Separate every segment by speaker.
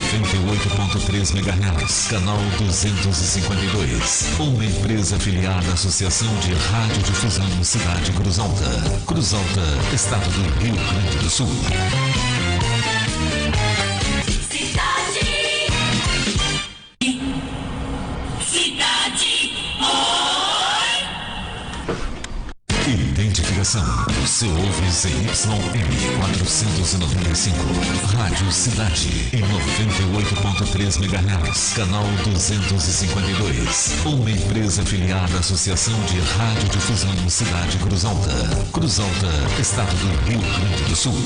Speaker 1: 98.3 MHz, canal 252. Uma empresa afiliada à Associação de Radiodifusão Cidade Cruz Alta. Cruz Alta, estado do Rio Grande do Sul. Identificação. Você ouve ZYM 495. Rádio Cidade em 98.3 MHz. Canal 252. Uma empresa afiliada à Associação de Radiodifusão Cidade Cruz Alta. Cruz Alta, estado do Rio Grande do Sul.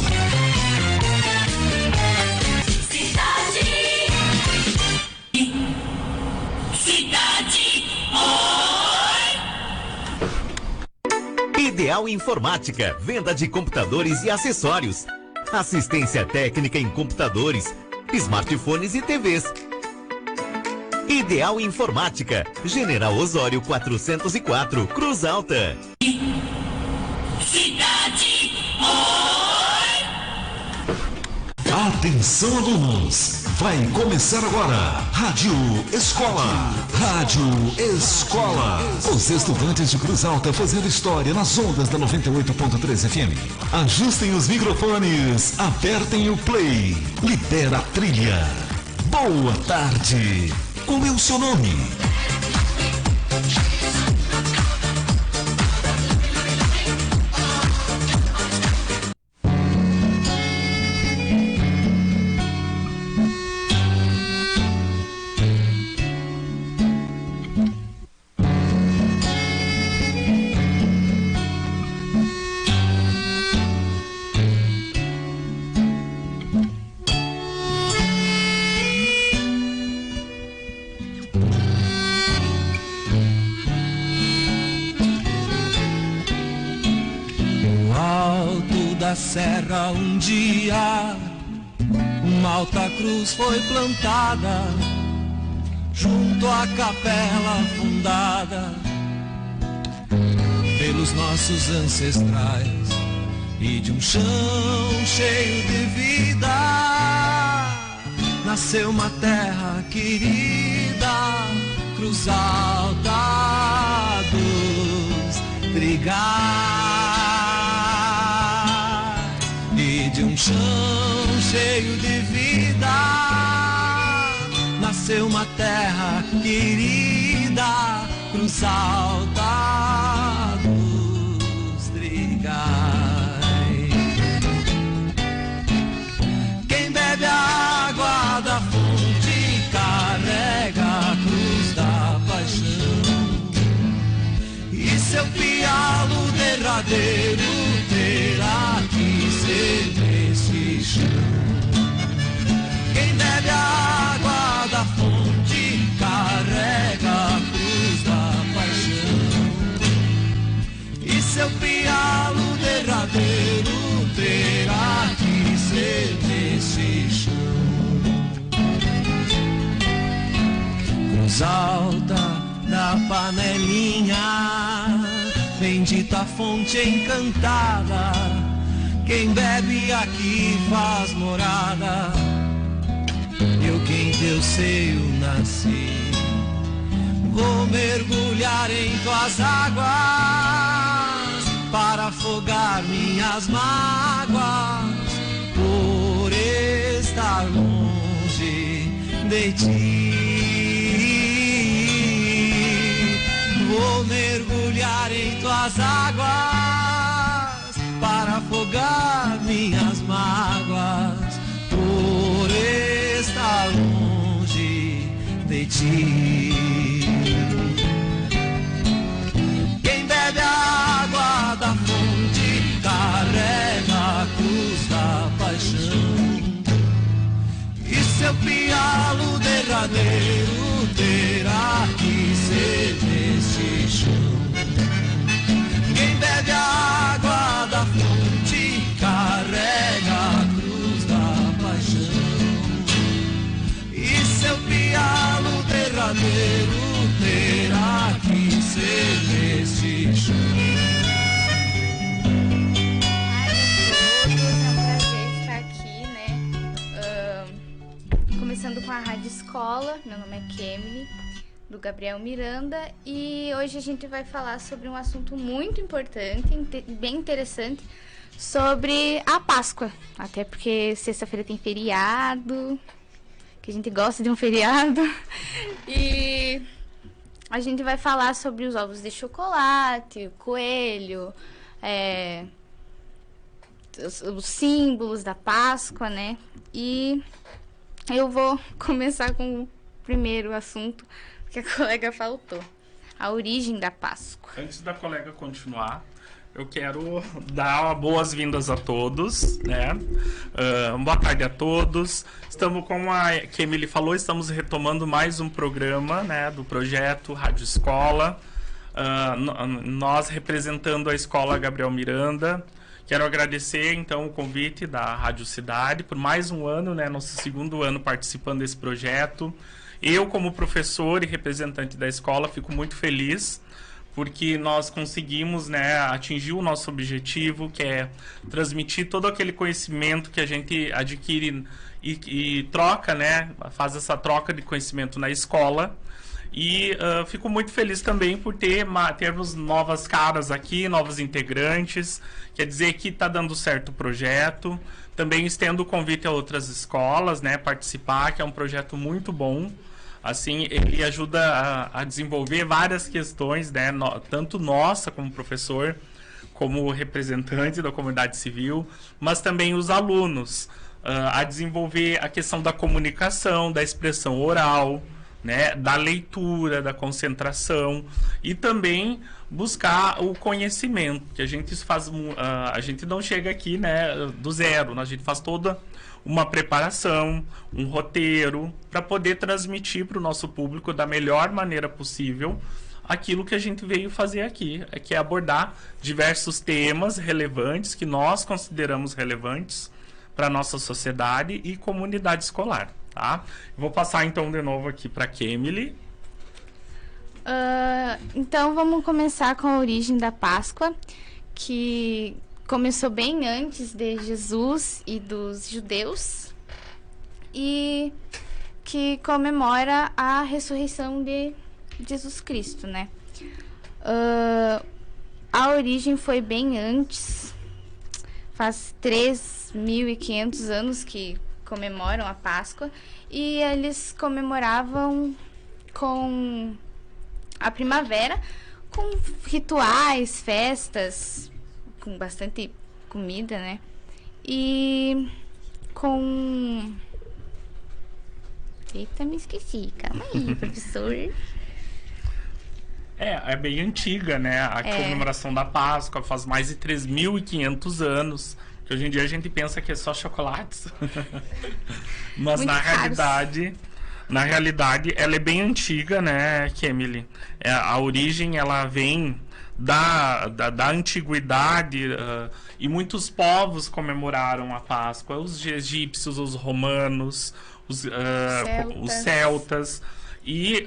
Speaker 2: Ideal Informática, venda de computadores e acessórios. Assistência técnica em computadores, smartphones e TVs. Ideal Informática, General Osório 404, Cruz Alta.
Speaker 1: Cidade. Atenção, alunos! Vai começar agora, Rádio Escola. Rádio Escola. Os estudantes de Cruz Alta fazendo história nas ondas da 98.3 FM. Ajustem os microfones, apertem o play, libera a trilha. Boa tarde. Como é o seu nome?
Speaker 3: Serra um dia uma alta cruz foi plantada junto à capela fundada pelos nossos ancestrais, e de um chão cheio de vida nasceu uma terra querida, Cruz Alta dos Trigais. De um chão cheio de vida nasceu uma terra querida, Cruz Alta dos Trigais. Quem bebe a água da fonte carrega a cruz da paixão, e seu pialo derradeiro terá que ser nesse chão. Quem bebe a água da fonte carrega a cruz da paixão, e seu pialo derradeiro terá que ser nesse chão. Cruz Alta da panelinha, bendita fonte encantada, quem bebe aqui faz morada. Eu que em teu seio nasci, vou mergulhar em tuas águas para afogar minhas mágoas, por estar longe de ti. Vou mergulhar em tuas águas para afogar minhas mágoas, por estar longe de ti. Quem bebe a água da fonte carrega a cruz da paixão, e seu pialo derradeiro terá que ser nesse chão. Quem bebe a água da fonte carrega a cruz da paixão, e seu pialo derradeiro terá que ser nesse chão.
Speaker 4: participando com a Rádio Escola. Meu nome é Kemily, do Gabriel Miranda, e hoje a gente vai falar sobre um assunto muito importante, bem interessante, sobre a Páscoa. Até porque sexta-feira tem feriado, que a gente gosta de um feriado, e a gente vai falar sobre os ovos de chocolate, o coelho, os símbolos da Páscoa, né? E eu vou começar com o primeiro assunto que a colega faltou: a origem da Páscoa.
Speaker 5: Antes da colega continuar, eu quero dar boas-vindas a todos, né? Boa tarde a todos. Estamos, como a Kemily falou, estamos retomando mais um programa, né, do projeto Rádio Escola. Nós representando a Escola Gabriel Miranda. Quero agradecer, então, o convite da Rádio Cidade por mais um ano, né, nosso segundo ano participando desse projeto. Eu, como professor e representante da escola, fico muito feliz porque nós conseguimos, né, atingir o nosso objetivo, que é transmitir todo aquele conhecimento que a gente adquire e troca, né, faz essa troca de conhecimento na escola. E fico muito feliz também por termos novas caras aqui, novos integrantes. Quer dizer que está dando certo o projeto. Também estendo o convite a outras escolas, né, participar, que é um projeto muito bom. Assim, ele ajuda a desenvolver várias questões, né, tanto nossa como professor, como representante da comunidade civil, mas também os alunos, a desenvolver a questão da comunicação, da expressão oral, né, da leitura, da concentração, e também buscar o conhecimento, que a gente faz, a gente não chega aqui, né, do zero, a gente faz toda uma preparação, um roteiro, para poder transmitir para o nosso público da melhor maneira possível aquilo que a gente veio fazer aqui, que é abordar diversos temas relevantes, que nós consideramos relevantes para a nossa sociedade e comunidade escolar. Tá? Vou passar então de novo aqui para a Kemily.
Speaker 4: Então vamos começar com a origem da Páscoa, que começou bem antes de Jesus e dos judeus, e que comemora a ressurreição de Jesus Cristo, né? A origem foi bem antes, faz 3.500 anos que comemoram a Páscoa, e eles comemoravam com a primavera, com rituais, festas, com bastante comida, né? E com... Eita, me esqueci. Calma aí, professor.
Speaker 5: É bem antiga, né? A comemoração da Páscoa faz mais de 3.500 anos. Que hoje em dia a gente pensa que é só chocolates. Mas
Speaker 4: muito
Speaker 5: na realidade, ela é bem antiga, né, Kemily? A origem, ela vem da antiguidade, e muitos povos comemoraram a Páscoa. Os egípcios, os romanos, os celtas. E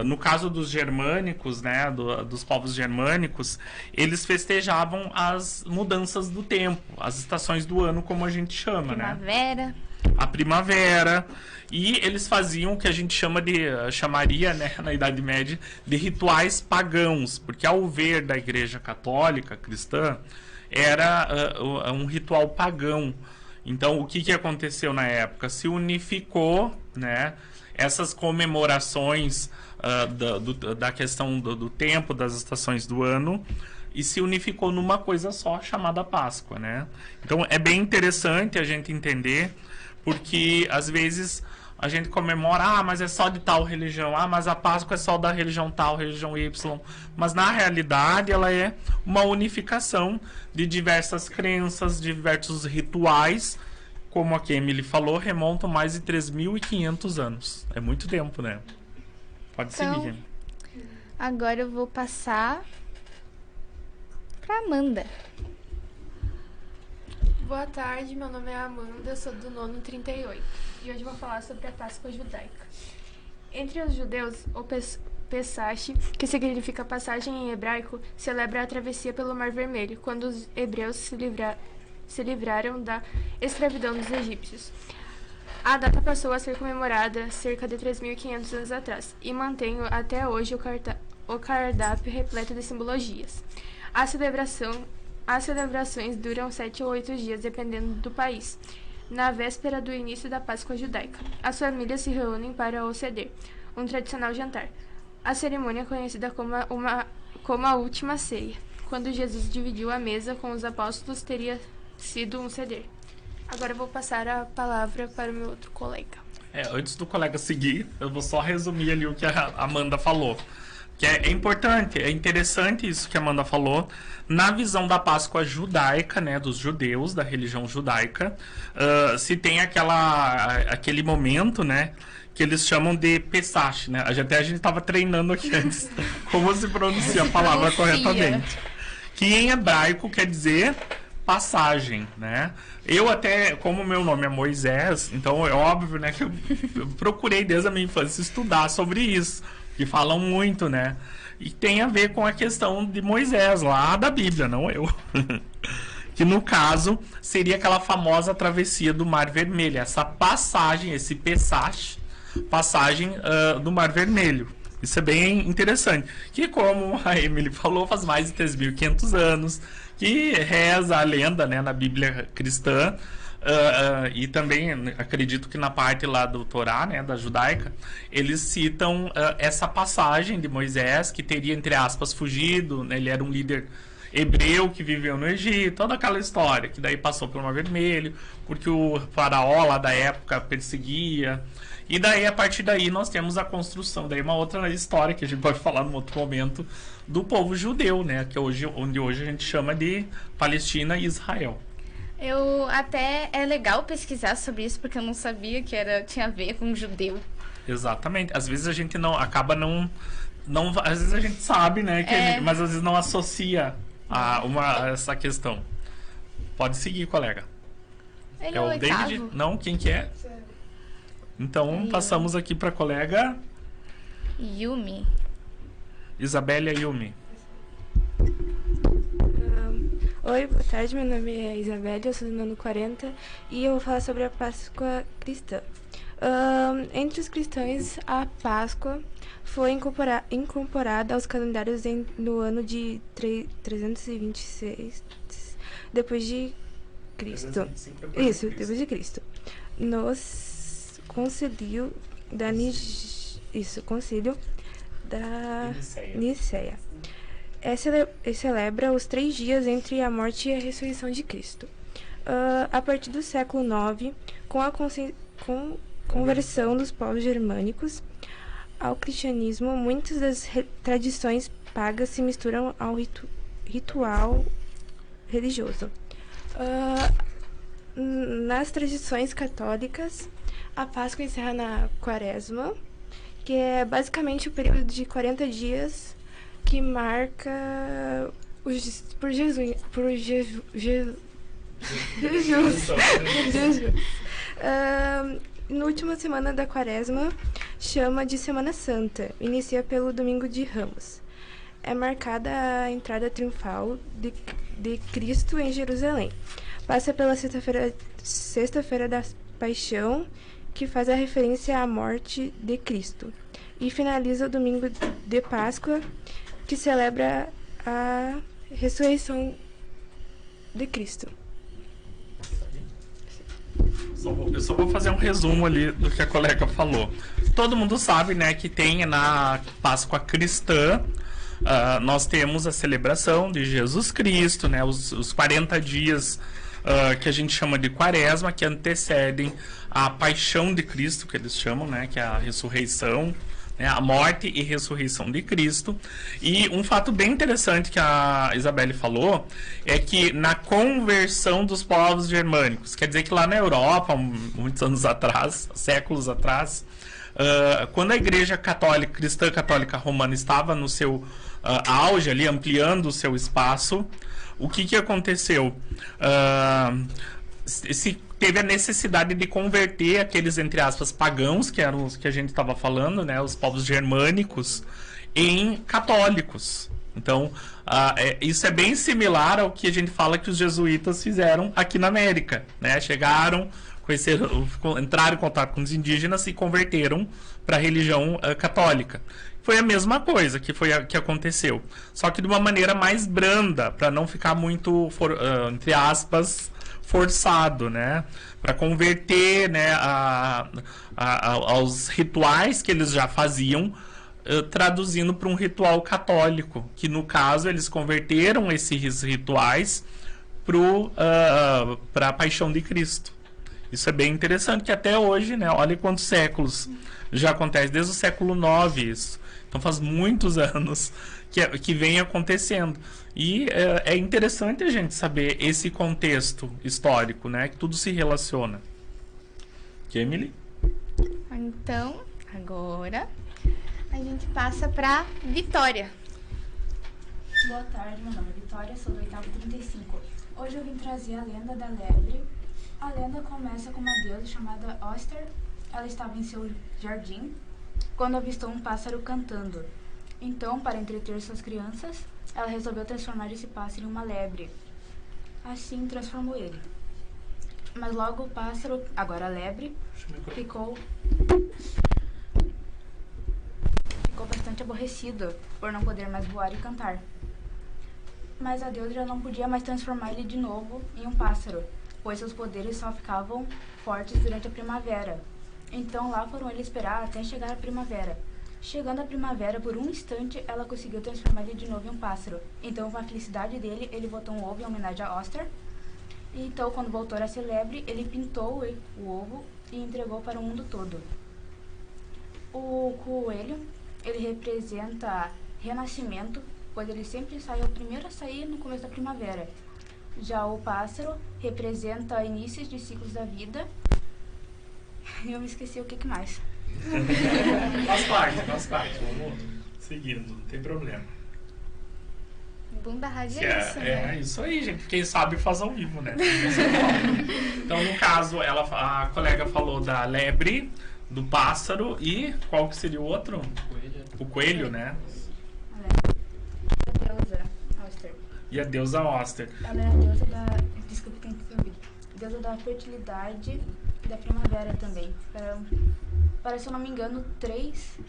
Speaker 5: no caso dos germânicos, né, dos povos germânicos, eles festejavam as mudanças do tempo, as estações do ano, como a gente chama,
Speaker 4: primavera,
Speaker 5: né? A primavera. E eles faziam o que a gente chamaria, né, na Idade Média, de rituais pagãos, porque ao ver da Igreja Católica cristã, era um ritual pagão. Então, o que aconteceu na época? Se unificou, né, essas comemorações da questão do tempo, das estações do ano, e se unificou numa coisa só, chamada Páscoa, né? Então, é bem interessante a gente entender, porque, às vezes, a gente comemora, mas é só de tal religião, mas a Páscoa é só da religião tal, religião Y. Mas, na realidade, ela é uma unificação de diversas crenças, de diversos rituais, como a Kemily falou, remontam mais de 3.500 anos. É muito tempo, né? Pode seguir, Kemily.
Speaker 4: Agora eu vou passar para Amanda.
Speaker 6: Boa tarde, meu nome é Amanda, eu sou do nono 38 e hoje vou falar sobre a Páscoa judaica. Entre os judeus, o Pesach, que significa passagem em hebraico, celebra a travessia pelo Mar Vermelho, quando os hebreus se livraram da escravidão dos egípcios. A data passou a ser comemorada cerca de 3.500 anos atrás e mantém até hoje o cardápio repleto de simbologias. As celebrações duram 7 ou 8 dias, dependendo do país. Na véspera do início da Páscoa judaica, as famílias se reúnem para o seder, um tradicional jantar. A cerimônia é conhecida como a última ceia. Quando Jesus dividiu a mesa com os apóstolos, teria sido um seder. Agora eu vou passar a palavra para o meu outro colega.
Speaker 5: Antes do colega seguir, eu vou só resumir ali o que a Amanda falou. Que é importante, é interessante isso que a Amanda falou. Na visão da Páscoa judaica, né, dos judeus, da religião judaica, se tem aquele momento, né, que eles chamam de Pesach, né? Até a gente estava treinando aqui antes como se pronuncia a palavra corretamente. Que em hebraico quer dizer passagem, né? Eu até, como meu nome é Moisés, então é óbvio, né, que eu procurei desde a minha infância estudar sobre isso, que falam muito, né? E tem a ver com a questão de Moisés, lá da Bíblia, não eu. Que no caso seria aquela famosa travessia do Mar Vermelho, essa passagem, esse Pesach, passagem do Mar Vermelho. Isso é bem interessante. Que, como a Emily falou, faz mais de 3.500 anos, que reza a lenda, né, na Bíblia cristã, e também acredito que na parte lá do Torá, né, da judaica, eles citam essa passagem de Moisés, que teria, entre aspas, fugido, né, ele era um líder hebreu que viveu no Egito, toda aquela história, que daí passou pelo Mar Vermelho, porque o faraó lá da época perseguia. E daí, a partir daí, nós temos a construção, daí uma outra história que a gente pode falar num outro momento, do povo judeu, né? Que onde hoje a gente chama de Palestina e Israel.
Speaker 4: É legal pesquisar sobre isso, porque eu não sabia que tinha a ver com judeu.
Speaker 5: Exatamente. Às vezes a gente às vezes a gente sabe, né? Mas às vezes não associa a essa questão. Pode seguir, colega.
Speaker 4: Ele
Speaker 5: é o David? Não, quem que é? Então, passamos aqui para a colega...
Speaker 4: Yumi.
Speaker 5: Isabélia Yumi.
Speaker 7: Oi, boa tarde, meu nome é Isabélia, eu sou do nono 40 e eu vou falar sobre a Páscoa cristã. Entre os cristãos, a Páscoa foi incorporada aos calendários no ano de 326 depois de Cristo. Isso, depois de Cristo. Nos concílio da Nicéia. Celebra os 3 dias entre a morte e a ressurreição de Cristo. A partir do século IX, com a conversão dos povos germânicos ao cristianismo, muitas das tradições pagas se misturam ao ritual religioso. Nas tradições católicas, a Páscoa encerra na Quaresma, que é basicamente o período de 40 dias que marca na última semana da Quaresma, chama de Semana Santa. Inicia pelo Domingo de Ramos. É marcada a entrada triunfal de Cristo em Jerusalém. Passa pela Sexta-feira da Paixão, que faz a referência à morte de Cristo. E finaliza o Domingo de Páscoa, que celebra a ressurreição de Cristo.
Speaker 5: Eu só vou fazer um resumo ali do que a colega falou. Todo mundo sabe, né, que tem na Páscoa cristã, nós temos a celebração de Jesus Cristo, né, os 40 dias que a gente chama de Quaresma, que antecedem a paixão de Cristo, que eles chamam, né, que é a ressurreição, né, a morte e ressurreição de Cristo. E um fato bem interessante que a Isabelle falou é que na conversão dos povos germânicos, quer dizer que lá na Europa, muitos anos atrás, séculos atrás, quando a Igreja Católica, Cristã Católica Romana estava no seu auge ali, ampliando o seu espaço, o que aconteceu? Teve a necessidade de converter aqueles, entre aspas, pagãos, que eram os que a gente estava falando, né, os povos germânicos, em católicos. Então, isso é bem similar ao que a gente fala que os jesuítas fizeram aqui na América, né? Chegaram com entraram em contato com os indígenas e converteram para a religião católica. Foi a mesma coisa que aconteceu, só que de uma maneira mais branda, para não ficar muito, entre aspas, forçado, né? Para converter, né, aos rituais que eles já faziam, traduzindo para um ritual católico, que no caso eles converteram esses rituais para a paixão de Cristo. Isso é bem interessante, que até hoje, né, olha quantos séculos já acontece, desde o século IX isso. Então faz muitos anos que vem acontecendo. E é interessante a gente saber esse contexto histórico, né, que tudo se relaciona. Emily?
Speaker 4: Então, agora a gente passa para Vitória.
Speaker 8: Boa tarde, meu nome é Vitória, sou do oitavo 35. Hoje eu vim trazer a lenda da lebre. A lenda começa com uma deusa chamada Oster. Ela estava em seu jardim quando avistou um pássaro cantando. Então, para entreter suas crianças, ela resolveu transformar esse pássaro em uma lebre. Assim, transformou ele. Mas logo o pássaro, agora a lebre, ficou bastante aborrecido por não poder mais voar e cantar. Mas a deusa já não podia mais transformar ele de novo em um pássaro, pois seus poderes só ficavam fortes durante a primavera. Então lá foram eles esperar até chegar a primavera. Chegando a primavera, por um instante, ela conseguiu transformar ele de novo em um pássaro. Então, com a felicidade dele, ele botou um ovo em homenagem a Oster. E então, quando voltou a ser lebre, ele pintou o ovo e entregou para o mundo todo. O coelho, ele representa renascimento, pois ele sempre sai o primeiro a sair no começo da primavera. Já o pássaro representa inícios de ciclos da vida. E eu me esqueci o que mais.
Speaker 5: Faz parte. Vamos seguindo, não tem problema.
Speaker 4: Bunda rádio é isso, né?
Speaker 5: É isso aí, gente. Quem sabe faz ao vivo, né? Então, no caso, a colega falou da lebre, do pássaro e qual que seria o outro? O coelho, né?
Speaker 8: A deusa Oster.
Speaker 5: E a deusa Oster.
Speaker 8: Ela é a deusa da... Desculpa, tem que ouvir. Deusa da fertilidade e da primavera também. Para, se eu não me engano, três.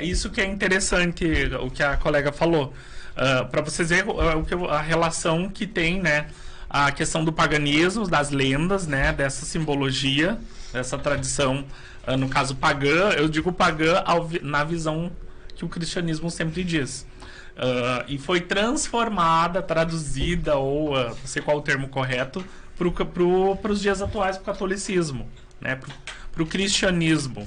Speaker 5: Isso que é interessante, o que a colega falou. Para vocês verem a relação que tem, né? A questão do paganismo, das lendas, né? Dessa simbologia, dessa tradição, no caso pagã. Eu digo pagã na visão que o cristianismo sempre diz. E foi transformada, traduzida, ou não sei qual o termo correto, para os dias atuais, para o catolicismo, né? Para o cristianismo.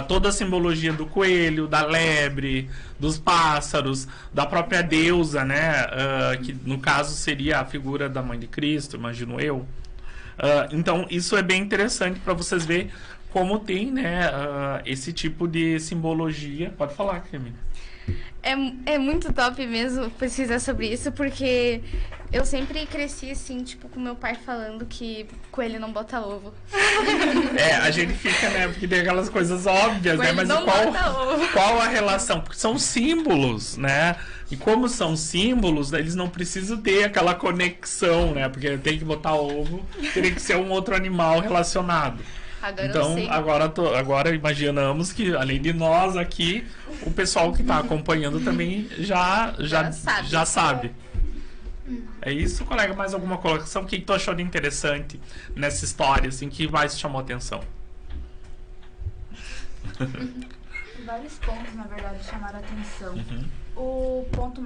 Speaker 5: Toda a simbologia do coelho, da lebre, dos pássaros, da própria deusa, né? Que no caso seria a figura da mãe de Cristo, imagino eu. Então isso é bem interessante para vocês verem como tem, né, esse tipo de simbologia. Pode falar, Camila.
Speaker 4: É muito top mesmo pesquisar sobre isso, porque eu sempre cresci assim, tipo, com meu pai falando que coelho não bota ovo.
Speaker 5: A gente fica, né, porque tem aquelas coisas óbvias,
Speaker 4: coelho,
Speaker 5: né, mas qual a relação? Porque são símbolos, né, e como são símbolos, eles não precisam ter aquela conexão, né, porque tem que botar ovo, teria que ser um outro animal relacionado.
Speaker 4: Agora
Speaker 5: então, agora imaginamos que, além de nós aqui, o pessoal que está acompanhando também já sabe. É isso, colega? Mais alguma colocação? O que tu achou de interessante nessa história, assim, que mais te chamou a atenção?
Speaker 8: Vários pontos, na verdade, chamaram a atenção. O ponto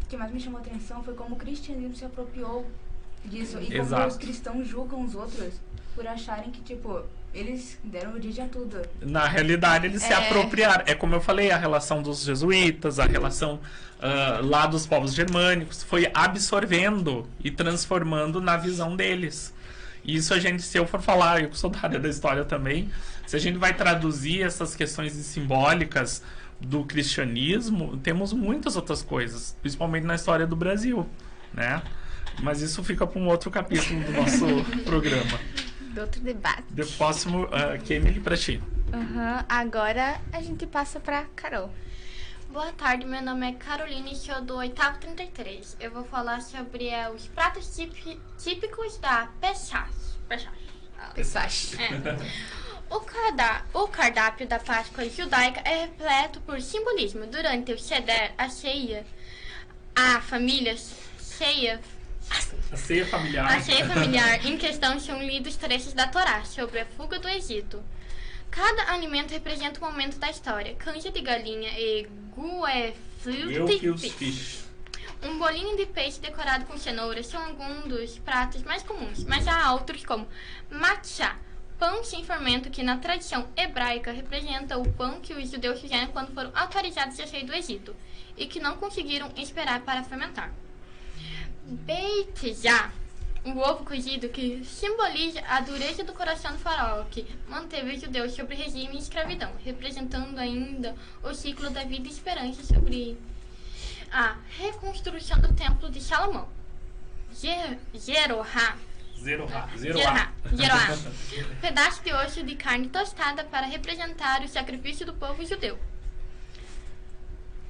Speaker 8: que mais me chamou a atenção foi como o cristianismo se apropriou disso. E como os cristãos julgam os outros por acharem que, tipo, eles deram origem a tudo.
Speaker 5: Na realidade, eles se apropriaram. É como eu falei, a relação dos jesuítas, a relação lá dos povos germânicos, foi absorvendo e transformando na visão deles. E isso se eu for falar, eu que sou da área da história também, se a gente vai traduzir essas questões simbólicas do cristianismo, temos muitas outras coisas, principalmente na história do Brasil, né? Mas isso fica para um outro capítulo do nosso programa.
Speaker 4: Do outro debate.
Speaker 5: Do próximo, Emily, para ti.
Speaker 4: Agora a gente passa para Carol.
Speaker 9: Boa tarde, meu nome é Carolina e sou do 8º 33. Eu vou falar sobre os pratos típicos da
Speaker 4: Pesach.
Speaker 9: O cardápio da Páscoa judaica é repleto por simbolismo. Durante o Seder, a ceia familiar em questão são lidos trechos da Torá sobre a fuga do Egito. Cada alimento representa um momento da história. Canja de galinha e gefilte fish. Um bolinho de peixe decorado com cenouras são alguns dos pratos mais comuns, mas há outros como matcha, pão sem fermento, que na tradição hebraica representa o pão que os judeus fizeram quando foram autorizados a sair do Egito e que não conseguiram esperar para fermentar. Beit já, o ovo cozido, que simboliza a dureza do coração do faraó, que manteve os judeus sob regime de escravidão, representando ainda o ciclo da vida e esperança sobre a reconstrução do templo de Salomão. Zeroá. Pedaço de osso de carne tostada para representar o sacrifício do povo judeu.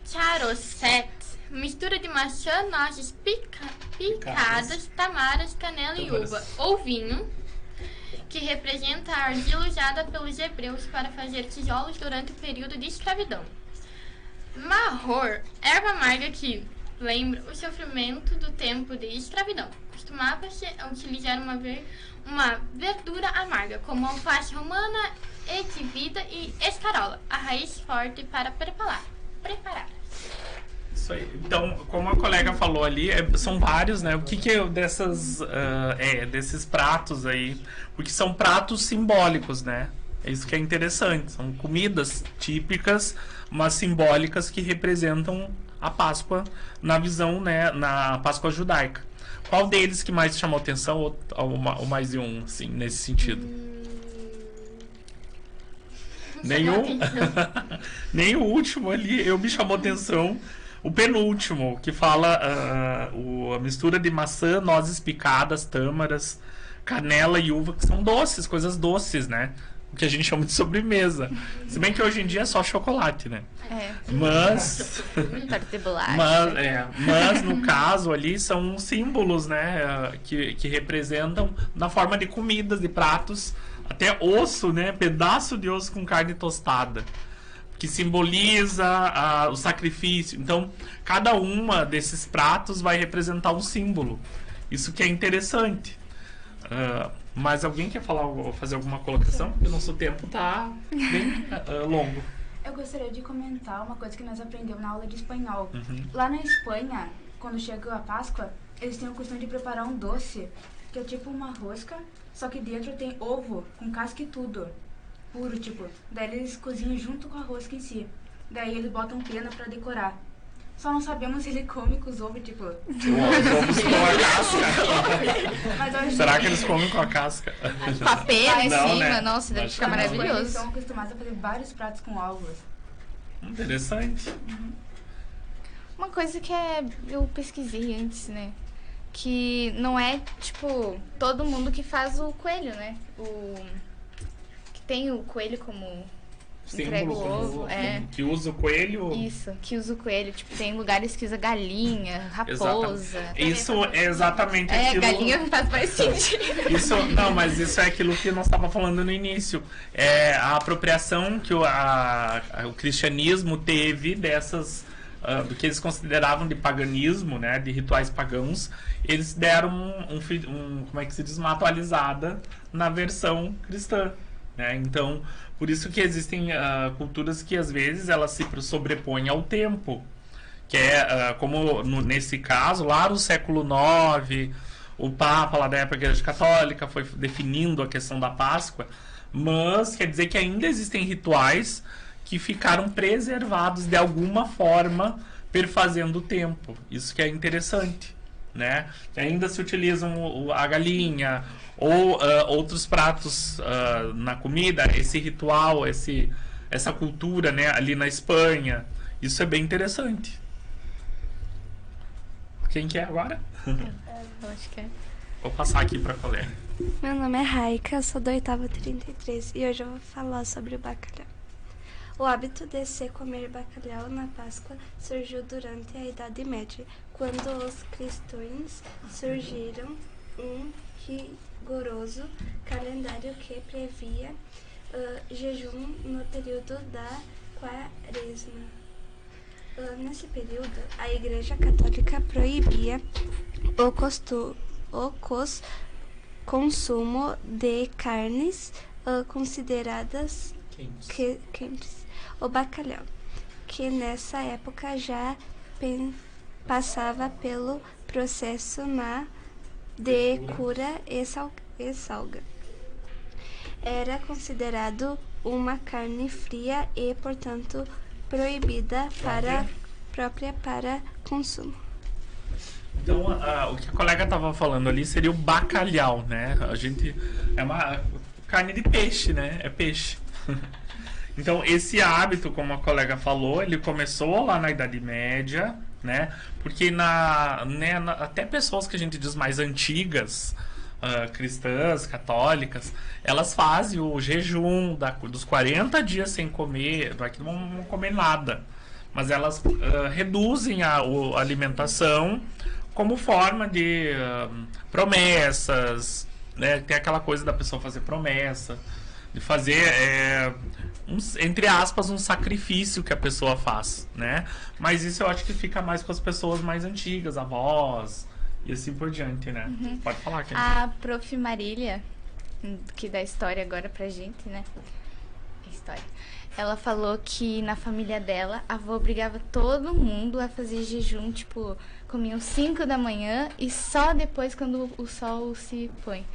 Speaker 9: Charoset, mistura de maçã, nozes picadas, tamaras, canela e uva, ou vinho, que representa a argila usada pelos hebreus para fazer tijolos durante o período de escravidão. Mahor, erva amarga que lembra o sofrimento do tempo de escravidão. Costumava-se utilizar uma verdura amarga, como alface romana, etivida e escarola, a raiz forte para preparar.
Speaker 5: Isso aí. Então, como a colega falou ali, são vários, né? O que é desses pratos aí? Porque são pratos simbólicos, né? É isso que é interessante. São comidas típicas, mas simbólicas, que representam a Páscoa na visão, né? Na Páscoa judaica. Qual deles que mais chamou atenção, ou mais de um, assim, nesse sentido? Nenhum? Nem o último ali, me chamou atenção. O penúltimo, que fala a mistura de maçã, nozes picadas, tâmaras, canela e uva, que são doces, coisas doces, né? O que a gente chama de sobremesa. Se bem que hoje em dia é só chocolate, né? Mas no caso ali são símbolos, né? Que representam na forma de comidas, de pratos, até osso, né? Pedaço de osso com carne tostada, que simboliza o sacrifício. Então, cada uma desses pratos vai representar um símbolo. Isso que é interessante. Mas alguém quer fazer alguma colocação? Porque o nosso tempo está bem longo.
Speaker 8: Eu gostaria de comentar uma coisa que nós aprendemos na aula de espanhol. Lá na Espanha, quando chega a Páscoa, eles têm o costume de preparar um doce, que é tipo uma rosca, só que dentro tem ovo, com casca e tudo. Puro, tipo. Daí eles cozinham junto com a rosca em si. Daí eles botam pena pra decorar. Só não sabemos se ele come com os ovos, tipo...
Speaker 5: Os ovos com a casca. Será que eles comem com a casca?
Speaker 4: Com a pena em cima,
Speaker 5: né?
Speaker 4: Nossa, deve ficar maravilhoso.
Speaker 8: Eles são acostumados a fazer vários pratos com ovos.
Speaker 5: Interessante.
Speaker 4: Uma coisa que eu pesquisei antes, né? Que não é, tipo, todo mundo que faz o coelho, né? Que tem o coelho como... entrega o ovo,
Speaker 5: que usa o coelho.
Speaker 4: Isso, que usa o coelho. Tipo, tem lugares que usa galinha, raposa.
Speaker 5: Isso é exatamente aquilo.
Speaker 4: Galinha não faz mais sentido.
Speaker 5: Mas isso é aquilo que nós estávamos falando no início. É a apropriação que o cristianismo teve dessas... do que eles consideravam de paganismo, né, de rituais pagãos. Eles deram como é que se diz, uma atualizada na versão cristã, né? Então, por isso que existem culturas que às vezes elas se sobrepõem ao tempo, que é como nesse caso lá no século IX, o Papa lá da época da Igreja Católica foi definindo a questão da Páscoa, mas quer dizer que ainda existem rituais que ficaram preservados de alguma forma, perfazendo o tempo. Isso que é interessante, né? Ainda se utilizam a galinha ou outros pratos na comida, esse ritual, essa cultura, né, ali na Espanha. Isso é bem interessante. Quem quer agora?
Speaker 4: Eu acho que é.
Speaker 5: Vou passar aqui para a colega.
Speaker 10: Meu nome é Raika, eu sou do 8º 33 e hoje eu vou falar sobre o bacalhau. O hábito de se comer bacalhau na Páscoa surgiu durante a Idade Média, quando os cristãos surgiram um rigoroso calendário que previa jejum no período da Quaresma. Nesse período, a Igreja Católica proibia o consumo de carnes consideradas quentes. O bacalhau, que nessa época já passava pelo processo de cura e salga. Era considerado uma carne fria e, portanto, proibida própria para consumo.
Speaker 5: Então, o que a colega estava falando ali seria o bacalhau, né? É uma carne de peixe, né? É peixe. Então, esse hábito, como a colega falou, ele começou lá na Idade Média, né? Porque até pessoas que a gente diz mais antigas, cristãs, católicas, elas fazem o jejum dos 40 dias sem comer, aqui não vão comer nada, mas elas reduzem a alimentação como forma de promessas, né? Tem aquela coisa da pessoa fazer promessa, de fazer, entre aspas, um sacrifício que a pessoa faz, né? Mas isso eu acho que fica mais com as pessoas mais antigas, avós, e assim por diante, né?
Speaker 4: Uhum.
Speaker 5: Pode falar, Kenny.
Speaker 4: A Prof. Marília, que dá história agora pra gente, né? História. Ela falou que na família dela, a avó obrigava todo mundo a fazer jejum, tipo, comiam 5 da manhã e só depois quando o sol se põe.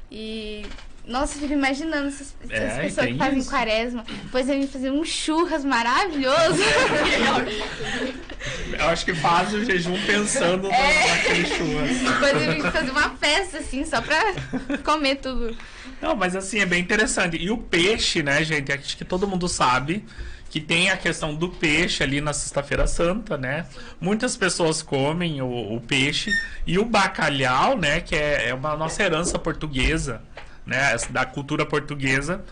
Speaker 4: E... Nossa, eu fico imaginando essas pessoas que fazem quaresma. Depois devem fazer um churras maravilhoso.
Speaker 5: Eu acho que faz o jejum pensando naquele churras.
Speaker 4: Depois devem fazer uma festa, assim, só pra comer tudo.
Speaker 5: Não, mas assim, é bem interessante. E o peixe, né, gente? Acho que todo mundo sabe que tem a questão do peixe ali na Sexta-feira Santa, né? Muitas pessoas comem o peixe. E o bacalhau, né, que é uma nossa herança portuguesa, né, da cultura portuguesa,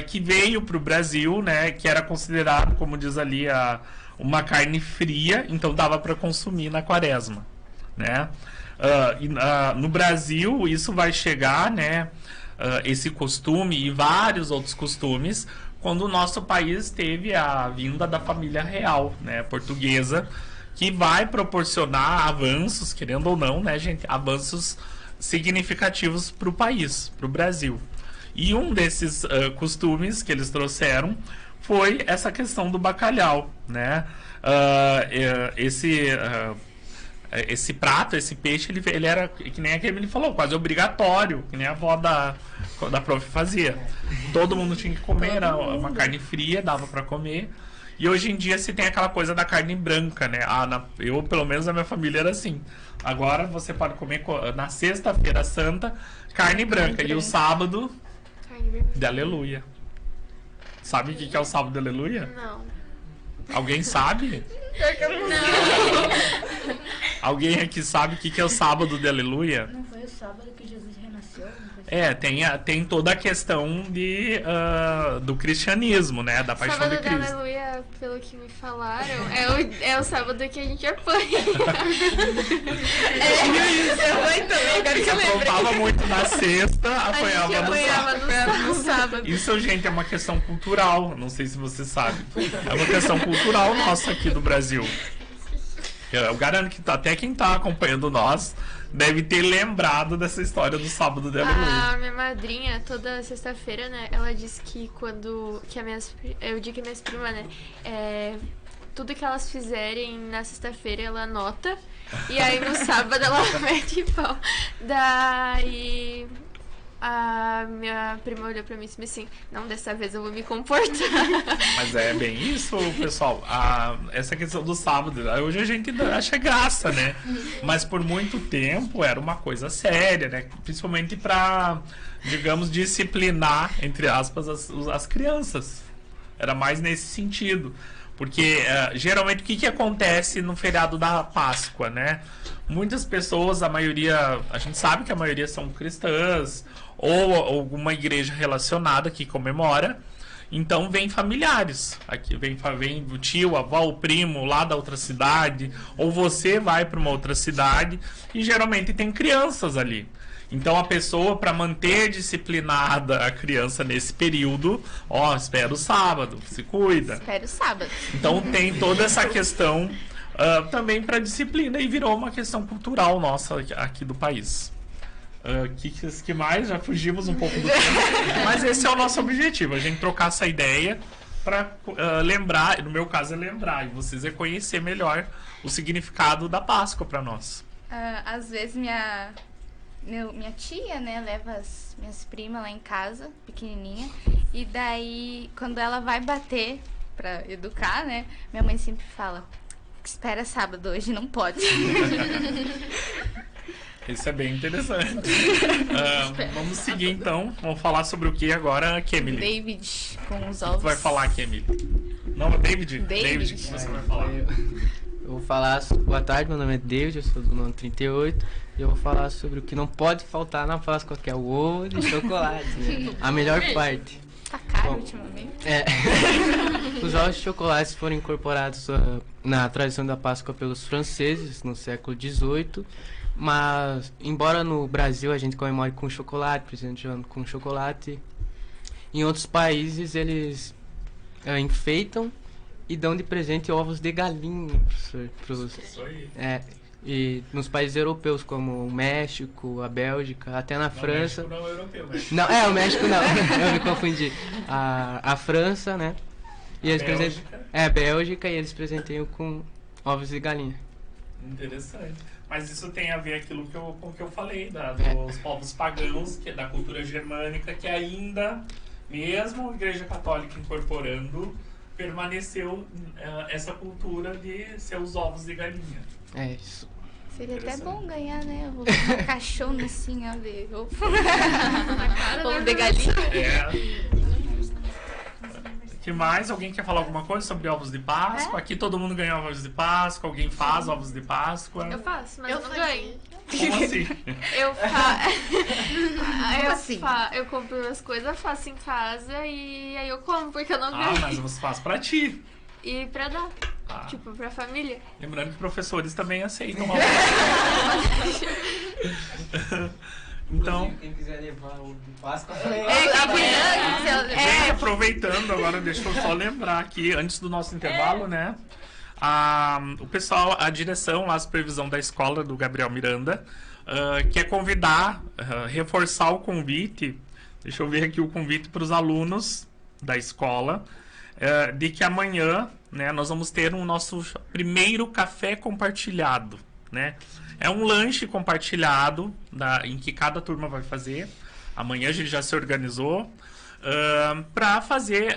Speaker 5: que veio para o Brasil, né, que era considerado, como diz ali, uma carne fria, então dava para consumir na quaresma, né? No Brasil isso vai chegar, né, esse costume e vários outros costumes quando o nosso país teve a vinda da família real, né, portuguesa, que vai proporcionar avanços, querendo ou não, né, gente, avanços significativos para o país, para o Brasil. E um desses costumes que eles trouxeram foi essa questão do bacalhau, né? Esse prato, esse peixe, ele era, que nem aquele ele falou, quase obrigatório, que nem a avó da prof fazia. Todo mundo tinha que comer, era uma carne fria, dava para comer. E hoje em dia se tem aquela coisa da carne branca, né? Eu, pelo menos, na minha família era assim. Agora você pode comer na Sexta-feira Santa carne branca. E o sábado de Aleluia. Sabe o que é o sábado de Aleluia?
Speaker 6: Não.
Speaker 5: Alguém sabe?
Speaker 6: Não.
Speaker 5: Alguém aqui sabe o que é o sábado de Aleluia?
Speaker 8: Não foi o sábado que Jesus renasceu?
Speaker 5: Tem toda a questão do cristianismo, né? Da paixão de Cristo.
Speaker 6: Sábado da Aleluia, pelo que me falaram, é o sábado que a gente apanha.
Speaker 4: Eu também, agora que eu lembrei.
Speaker 5: Aprontava muito na sexta, apanhava
Speaker 6: no sábado.
Speaker 5: Isso, gente, é uma questão cultural. Não sei se você sabe. É uma questão cultural nossa aqui do Brasil. Eu garanto que até quem tá acompanhando nós deve ter lembrado dessa história do sábado de Aleluia.
Speaker 6: A minha madrinha, toda sexta-feira, né, ela diz que eu digo que minhas primas, né, tudo que elas fizerem na sexta-feira ela anota, e aí no sábado ela mete pau. Daí a minha prima olhou pra mim e disse assim, não, dessa vez eu vou me comportar.
Speaker 5: Mas é bem isso, pessoal. Essa questão do sábado, hoje a gente acha graça, né? Mas por muito tempo era uma coisa séria, né? Principalmente pra, digamos, disciplinar, entre aspas, as crianças. Era mais nesse sentido. Porque geralmente o que acontece no feriado da Páscoa, né? Muitas pessoas, a gente sabe que a maioria são cristãs ou alguma igreja relacionada que comemora. Então vem familiares. Aqui vem o tio, a avó, o primo lá da outra cidade, ou você vai para uma outra cidade e geralmente tem crianças ali. Então a pessoa, para manter disciplinada a criança nesse período, espera o sábado, se cuida.
Speaker 4: Espera o sábado.
Speaker 5: Então tem toda essa questão também para disciplina, e virou uma questão cultural nossa aqui do país. Que mais? Já fugimos um pouco do tempo. Mas esse é o nosso objetivo, a gente trocar essa ideia para lembrar, no meu caso é lembrar, e vocês é conhecer melhor o significado da Páscoa para nós.
Speaker 4: Às vezes minha tia, né, leva as minhas primas lá em casa, pequenininha, e daí quando ela vai bater pra educar, né, minha mãe sempre fala: espera sábado, hoje não pode.
Speaker 5: Isso é bem interessante. Vamos seguir então. Vamos falar sobre o que agora, Kemily?
Speaker 4: David, com os ovos.
Speaker 5: Vai falar, Kemily? Não, David?
Speaker 4: David,
Speaker 5: o que você vai falar?
Speaker 11: Eu vou falar... Boa tarde, meu nome é David, eu sou do nono 38. E eu vou falar sobre o que não pode faltar na Páscoa, que é o ovo de chocolate, né? A melhor parte.
Speaker 4: Tá caro ultimamente.
Speaker 11: Os ovos de chocolate foram incorporados na tradição da Páscoa pelos franceses no século XVIII. Mas, embora no Brasil a gente comemore com chocolate, presenteando com chocolate, em outros países eles enfeitam e dão de presente ovos de galinha, professor. E nos países europeus, como o México, a Bélgica, até na França...
Speaker 5: O México não é europeu, né?
Speaker 11: Não, o México não, eu me confundi. A França, né? E eles Bélgica, e eles presenteiam com ovos de galinha.
Speaker 5: Interessante. Mas isso tem a ver com o que eu falei, dos povos pagãos, da cultura germânica, que ainda, mesmo a Igreja Católica incorporando, permaneceu essa cultura de ser os ovos de galinha.
Speaker 11: É isso.
Speaker 4: Seria até bom ganhar, né? Uma caixona assim, ó, de ovo. Ovo de galinha.
Speaker 5: Que mais? Alguém quer falar alguma coisa sobre ovos de Páscoa? Aqui todo mundo ganha ovos de Páscoa. Alguém faz ovos de Páscoa?
Speaker 6: Eu faço, mas eu não ganho.
Speaker 5: Como assim?
Speaker 6: Eu compro as coisas, faço em casa e aí eu como, porque eu não ganho.
Speaker 5: Mas você faz pra ti.
Speaker 6: E pra dar. Tipo, pra família.
Speaker 5: Lembrando que professores também aceitam ovos. Então,
Speaker 11: quem quiser levar o de Páscoa,
Speaker 5: aproveitando agora, deixa eu só lembrar aqui, antes do nosso intervalo, né? O pessoal, a direção lá, a supervisão da escola do Gabriel Miranda, quer convidar, reforçar o convite, deixa eu ver aqui o convite para os alunos da escola, de que amanhã, né, nós vamos ter o nosso primeiro café compartilhado, né? É um lanche compartilhado em que cada turma vai fazer. Amanhã a gente já se organizou para fazer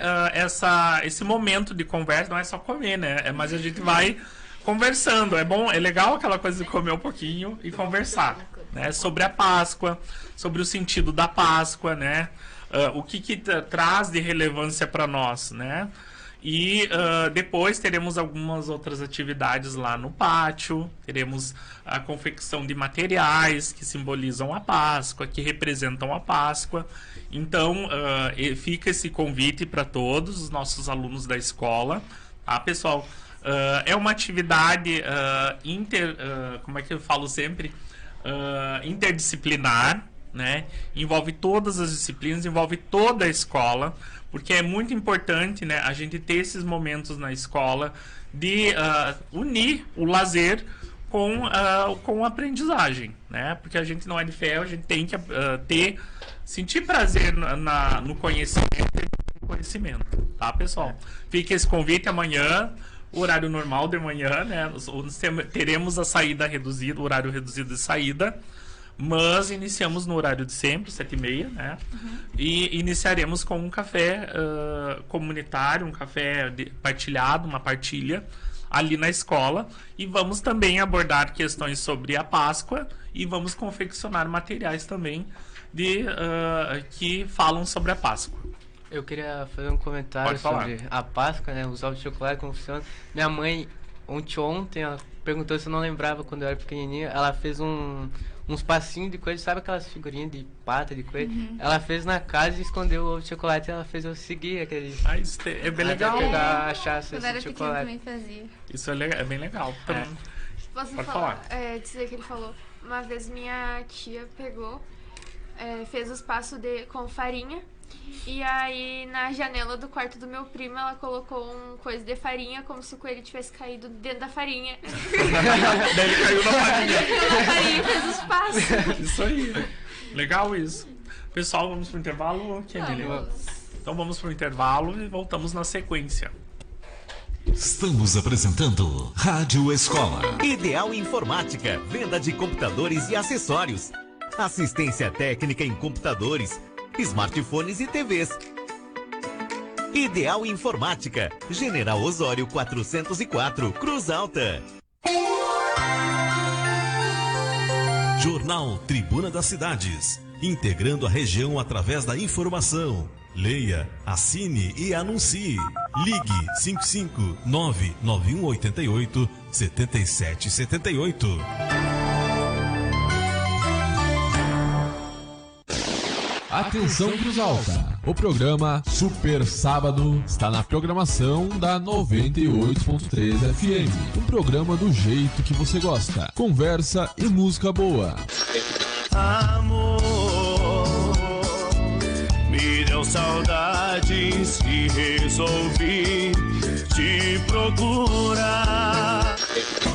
Speaker 5: esse momento de conversa. Não é só comer, né? Mas a gente vai conversando. É bom, é legal aquela coisa de comer um pouquinho e conversar, né? Sobre a Páscoa, sobre o sentido da Páscoa, né? O que traz de relevância para nós, né? E depois teremos algumas outras atividades lá no pátio. Teremos a confecção de materiais que simbolizam a Páscoa, que representam a Páscoa. Então, fica esse convite para todos os nossos alunos da escola. Tá, pessoal? É uma atividade como é que eu falo sempre? Interdisciplinar, né? Envolve todas as disciplinas, envolve toda a escola. Porque é muito importante, né, a gente ter esses momentos na escola de unir o lazer com a aprendizagem, né? Porque a gente não é de ferro, a gente tem que sentir prazer no conhecimento, tá, pessoal? Fica esse convite amanhã, horário normal de manhã, né? Teremos a saída reduzida, o horário reduzido de saída. Mas iniciamos no horário de sempre, 7h30, né? E iniciaremos com um café comunitário, um café partilhado, uma partilha ali na escola. E vamos também abordar questões sobre a Páscoa e vamos confeccionar materiais também que falam sobre a Páscoa.
Speaker 11: Eu queria fazer um comentário sobre a Páscoa, né? Os ovos de chocolate, como funciona. Minha mãe, ontem, ela perguntou se eu não lembrava quando eu era pequenininha. Ela fez uns passinhos de coelho, sabe aquelas figurinhas de pata de coelho? Ela fez na casa e escondeu o chocolate e ela fez eu seguir aquele...
Speaker 5: Isso é bem legal.
Speaker 11: Achar
Speaker 4: Quando era pequeno também fazia.
Speaker 5: Isso é bem legal.
Speaker 6: Posso
Speaker 5: Pode
Speaker 6: falar? Dizer que ele falou. Uma vez minha tia pegou, fez os passos com farinha. E aí, na janela do quarto do meu primo, ela colocou um coisa de farinha, como se o coelho tivesse caído dentro da farinha.
Speaker 5: Daí ele caiu na farinha.
Speaker 6: Ele caiu na farinha e fez os passos.
Speaker 5: Isso aí. Legal isso. Pessoal, vamos pro intervalo? Então vamos pro intervalo e voltamos na sequência.
Speaker 1: Estamos apresentando Rádio Escola.
Speaker 2: Ideal Informática, venda de computadores e acessórios. Assistência técnica em computadores, smartphones e TVs. Ideal Informática, General Osório 404, Cruz Alta.
Speaker 1: Jornal Tribuna das Cidades, integrando a região através da informação. Leia, assine e anuncie. Ligue 5599188-7778.
Speaker 12: Atenção Cruz Alta, o programa Super Sábado está na programação da 98.3 FM. Um programa do jeito que você gosta, conversa e música boa.
Speaker 3: Amor, me deu saudades e resolvi te procurar.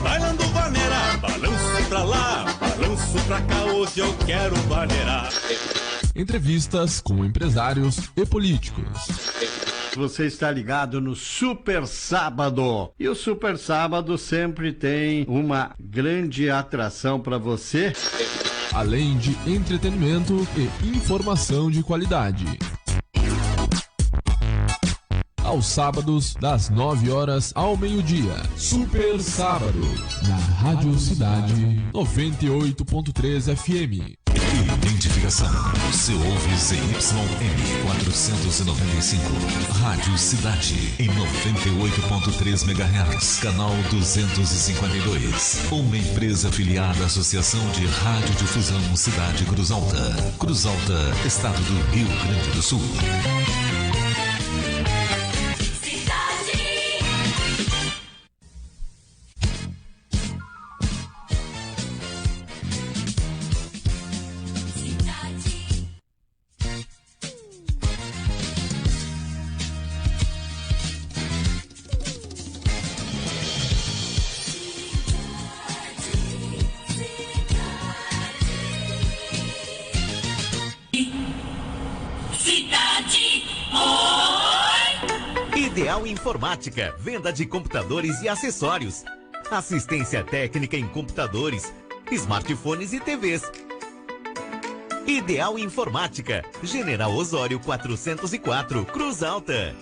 Speaker 3: Bailando vaneira, balanço pra lá, balanço pra cá, hoje eu quero vaneirar.
Speaker 12: Entrevistas com empresários e políticos.
Speaker 13: Você está ligado no Super Sábado. E o Super Sábado sempre tem uma grande atração para você.
Speaker 12: Além de entretenimento e informação de qualidade. Aos sábados, das 9 horas ao meio-dia. Super Sábado, na Rádio Cidade 98.3 FM.
Speaker 1: Identificação. Você ouve ZYM 495. Rádio Cidade em 98.3 MHz. Canal 252. Uma empresa afiliada à Associação de Radiodifusão Cidade Cruz Alta. Cruz Alta, estado do Rio Grande do Sul.
Speaker 2: Ideal Informática, venda de computadores e acessórios. Assistência técnica em computadores, smartphones e TVs. Ideal Informática, General Osório 404, Cruz Alta.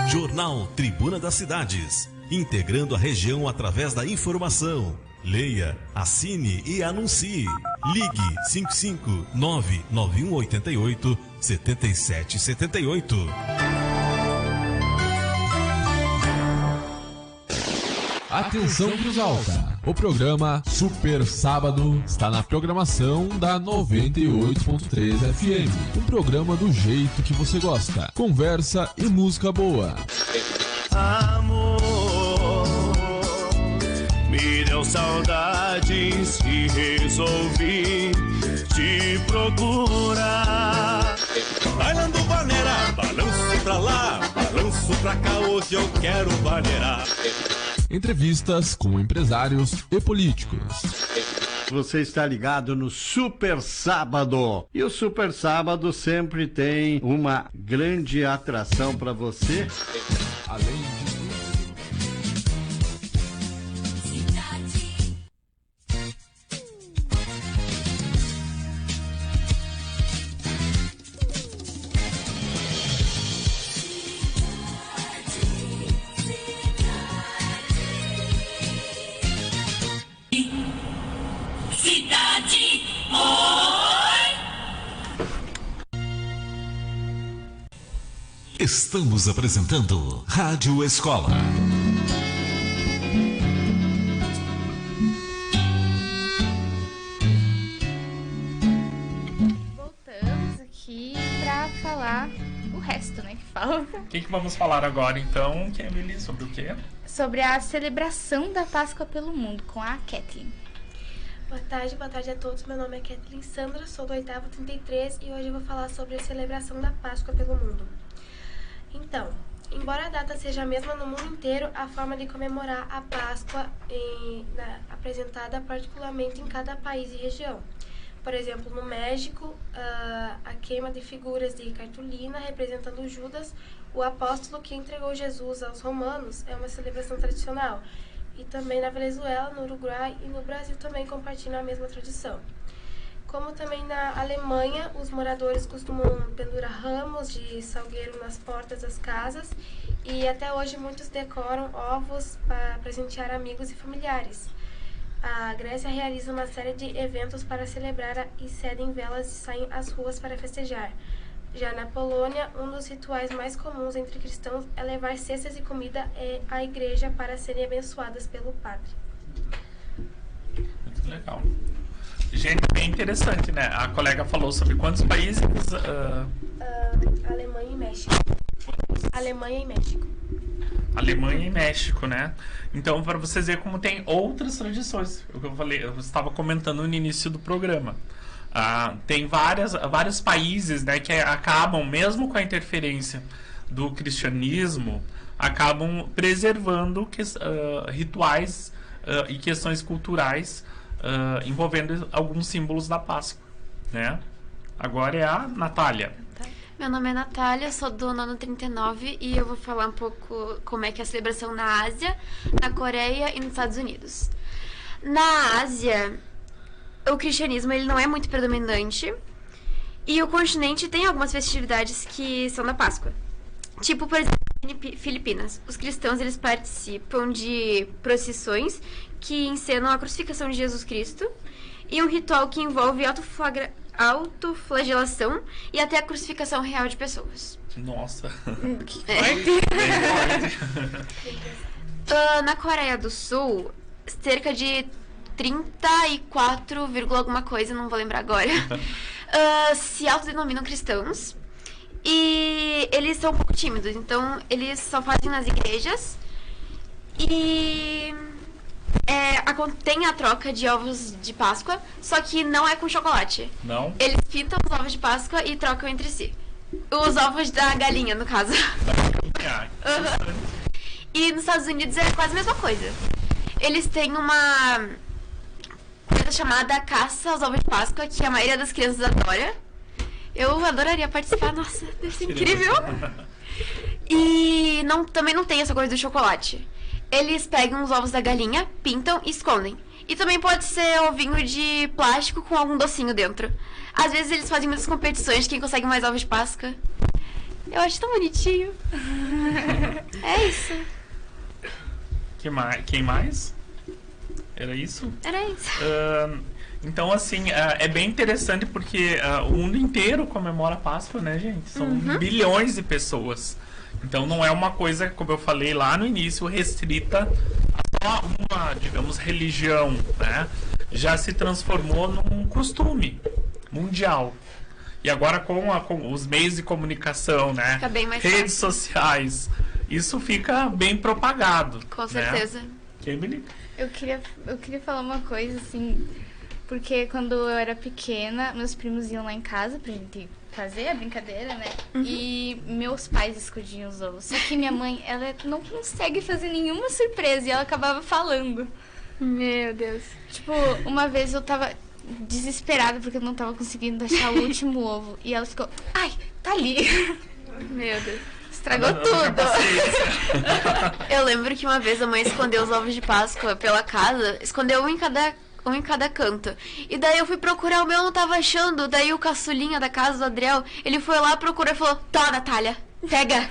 Speaker 1: Jornal Tribuna das Cidades, integrando a região através da informação. Leia, assine e anuncie. Ligue 5599188-7778.
Speaker 12: Atenção Cruz Alta, o programa Super Sábado está na programação da 98.3 FM. Um programa do jeito que você gosta, conversa e música boa.
Speaker 3: Amor, me deu saudades e resolvi te procurar. Bailando vaneira, balanço pra lá, balanço pra cá, hoje eu quero vaneirar.
Speaker 12: Entrevistas com empresários e políticos.
Speaker 13: Você está ligado no Super Sábado. E o Super Sábado sempre tem uma grande atração para você.
Speaker 12: Além de
Speaker 1: Estamos apresentando Rádio Escola.
Speaker 4: Voltamos aqui para falar o resto, né, que fala.
Speaker 5: O que vamos falar agora, então, Kemily, sobre o quê?
Speaker 4: Sobre a celebração da Páscoa pelo mundo, com a Kathleen.
Speaker 14: Boa tarde a todos. Meu nome é Kathleen Sandra, sou do 8º 33 e hoje eu vou falar sobre a celebração da Páscoa pelo mundo. Então, embora a data seja a mesma no mundo inteiro, a forma de comemorar a Páscoa é apresentada particularmente em cada país e região. Por exemplo, no México, a queima de figuras de cartolina representando Judas, o apóstolo que entregou Jesus aos romanos, é uma celebração tradicional. E também na Venezuela, no Uruguai e no Brasil também compartilham a mesma tradição. Como também na Alemanha, os moradores costumam pendurar ramos de salgueiro nas portas das casas e até hoje muitos decoram ovos para presentear amigos e familiares. A Grécia realiza uma série de eventos para celebrar e cedem velas e saem às ruas para festejar. Já na Polônia, um dos rituais mais comuns entre cristãos é levar cestas de comida à igreja para serem abençoadas pelo padre.
Speaker 5: Muito legal. Gente, bem interessante, né? A colega falou sobre quantos países?
Speaker 14: Alemanha e México. Alemanha e México.
Speaker 5: Alemanha e México, né? Então, para vocês verem como tem outras tradições. O que eu falei, eu estava comentando no início do programa. Tem vários países, né, que acabam, mesmo com a interferência do cristianismo, acabam preservando rituais e questões culturais envolvendo alguns símbolos da Páscoa, né? Agora é a Natália.
Speaker 15: Meu nome é Natália, sou do 9º 39 e eu vou falar um pouco como é que é a celebração na Ásia, na Coreia e nos Estados Unidos. Na Ásia, o cristianismo ele não é muito predominante e o continente tem algumas festividades que são da Páscoa. Tipo, por exemplo, Filipinas. Os cristãos eles participam de procissões que encenam a crucificação de Jesus Cristo e um ritual que envolve autoflagelação e até a crucificação real de pessoas.
Speaker 5: Nossa!
Speaker 15: Na Coreia do Sul, cerca de 34, alguma coisa, não vou lembrar agora, se autodenominam cristãos e eles são um pouco tímidos, então eles só fazem nas igrejas e tem a troca de ovos de Páscoa, só que não é com chocolate.
Speaker 5: Não?
Speaker 15: Eles pintam os ovos de Páscoa e trocam entre si. Os ovos da galinha, no caso. E nos Estados Unidos é quase a mesma coisa. Eles têm uma coisa chamada caça aos ovos de Páscoa, que a maioria das crianças adora. Eu adoraria participar, nossa, deve ser incrível. E também não tem essa coisa do chocolate. Eles pegam os ovos da galinha, pintam e escondem. E também pode ser ovinho de plástico com algum docinho dentro. Às vezes eles fazem muitas competições de quem consegue mais ovos de Páscoa. Eu acho tão bonitinho. É isso.
Speaker 5: Quem mais? Era isso?
Speaker 15: Era isso.
Speaker 5: Então, assim, é bem interessante porque o mundo inteiro comemora a Páscoa, né, gente? São bilhões de pessoas. Então, não é uma coisa, como eu falei lá no início, restrita a só uma, digamos, religião, né? Já se transformou num costume mundial. E agora com os meios de comunicação, né?
Speaker 15: Fica bem mais
Speaker 5: redes sociais, isso fica bem propagado.
Speaker 15: Com certeza.
Speaker 5: Kemily?
Speaker 4: Eu queria falar uma coisa, assim, porque quando eu era pequena, meus primos iam lá em casa pra gente fazer a brincadeira, né? E meus pais escondiam os ovos. Só que minha mãe, ela não consegue fazer nenhuma surpresa e ela acabava falando.
Speaker 15: Meu Deus.
Speaker 4: Tipo, uma vez eu tava desesperada porque eu não tava conseguindo achar o último ovo. E ela ficou, ai, tá ali.
Speaker 15: Meu Deus.
Speaker 4: Estragou tudo.
Speaker 15: Eu lembro que uma vez a mãe escondeu os ovos de Páscoa pela casa, escondeu um em cada canto. E daí eu fui procurar, o meu não tava achando. Daí o caçulinha da casa do Adriel, ele foi lá, procurou e falou, tá, Natália, pega.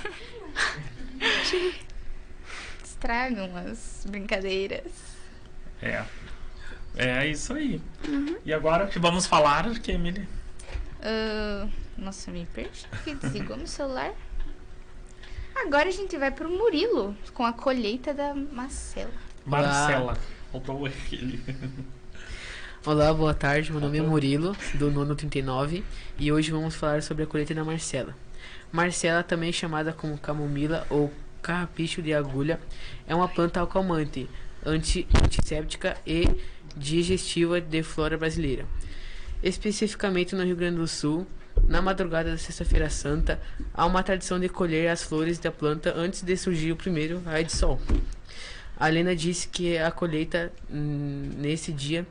Speaker 4: Estragam as brincadeiras.
Speaker 5: É isso aí. E agora que vamos falar, Kemily?
Speaker 4: Nossa, me perdi. Desligou meu celular? Agora a gente vai pro Murilo, com a colheita da Marcela.
Speaker 5: Marcela. Faltou aquele.
Speaker 16: Olá, boa tarde. Meu nome é Murilo, do nono 39, e hoje vamos falar sobre a colheita da Marcela. Marcela, também chamada como camomila ou carrapicho de agulha, é uma planta acalmante, antisséptica e digestiva de flora brasileira. Especificamente no Rio Grande do Sul, na madrugada da Sexta-feira Santa, há uma tradição de colher as flores da planta antes de surgir o primeiro raio de sol. A lenda diz que a colheita nesse dia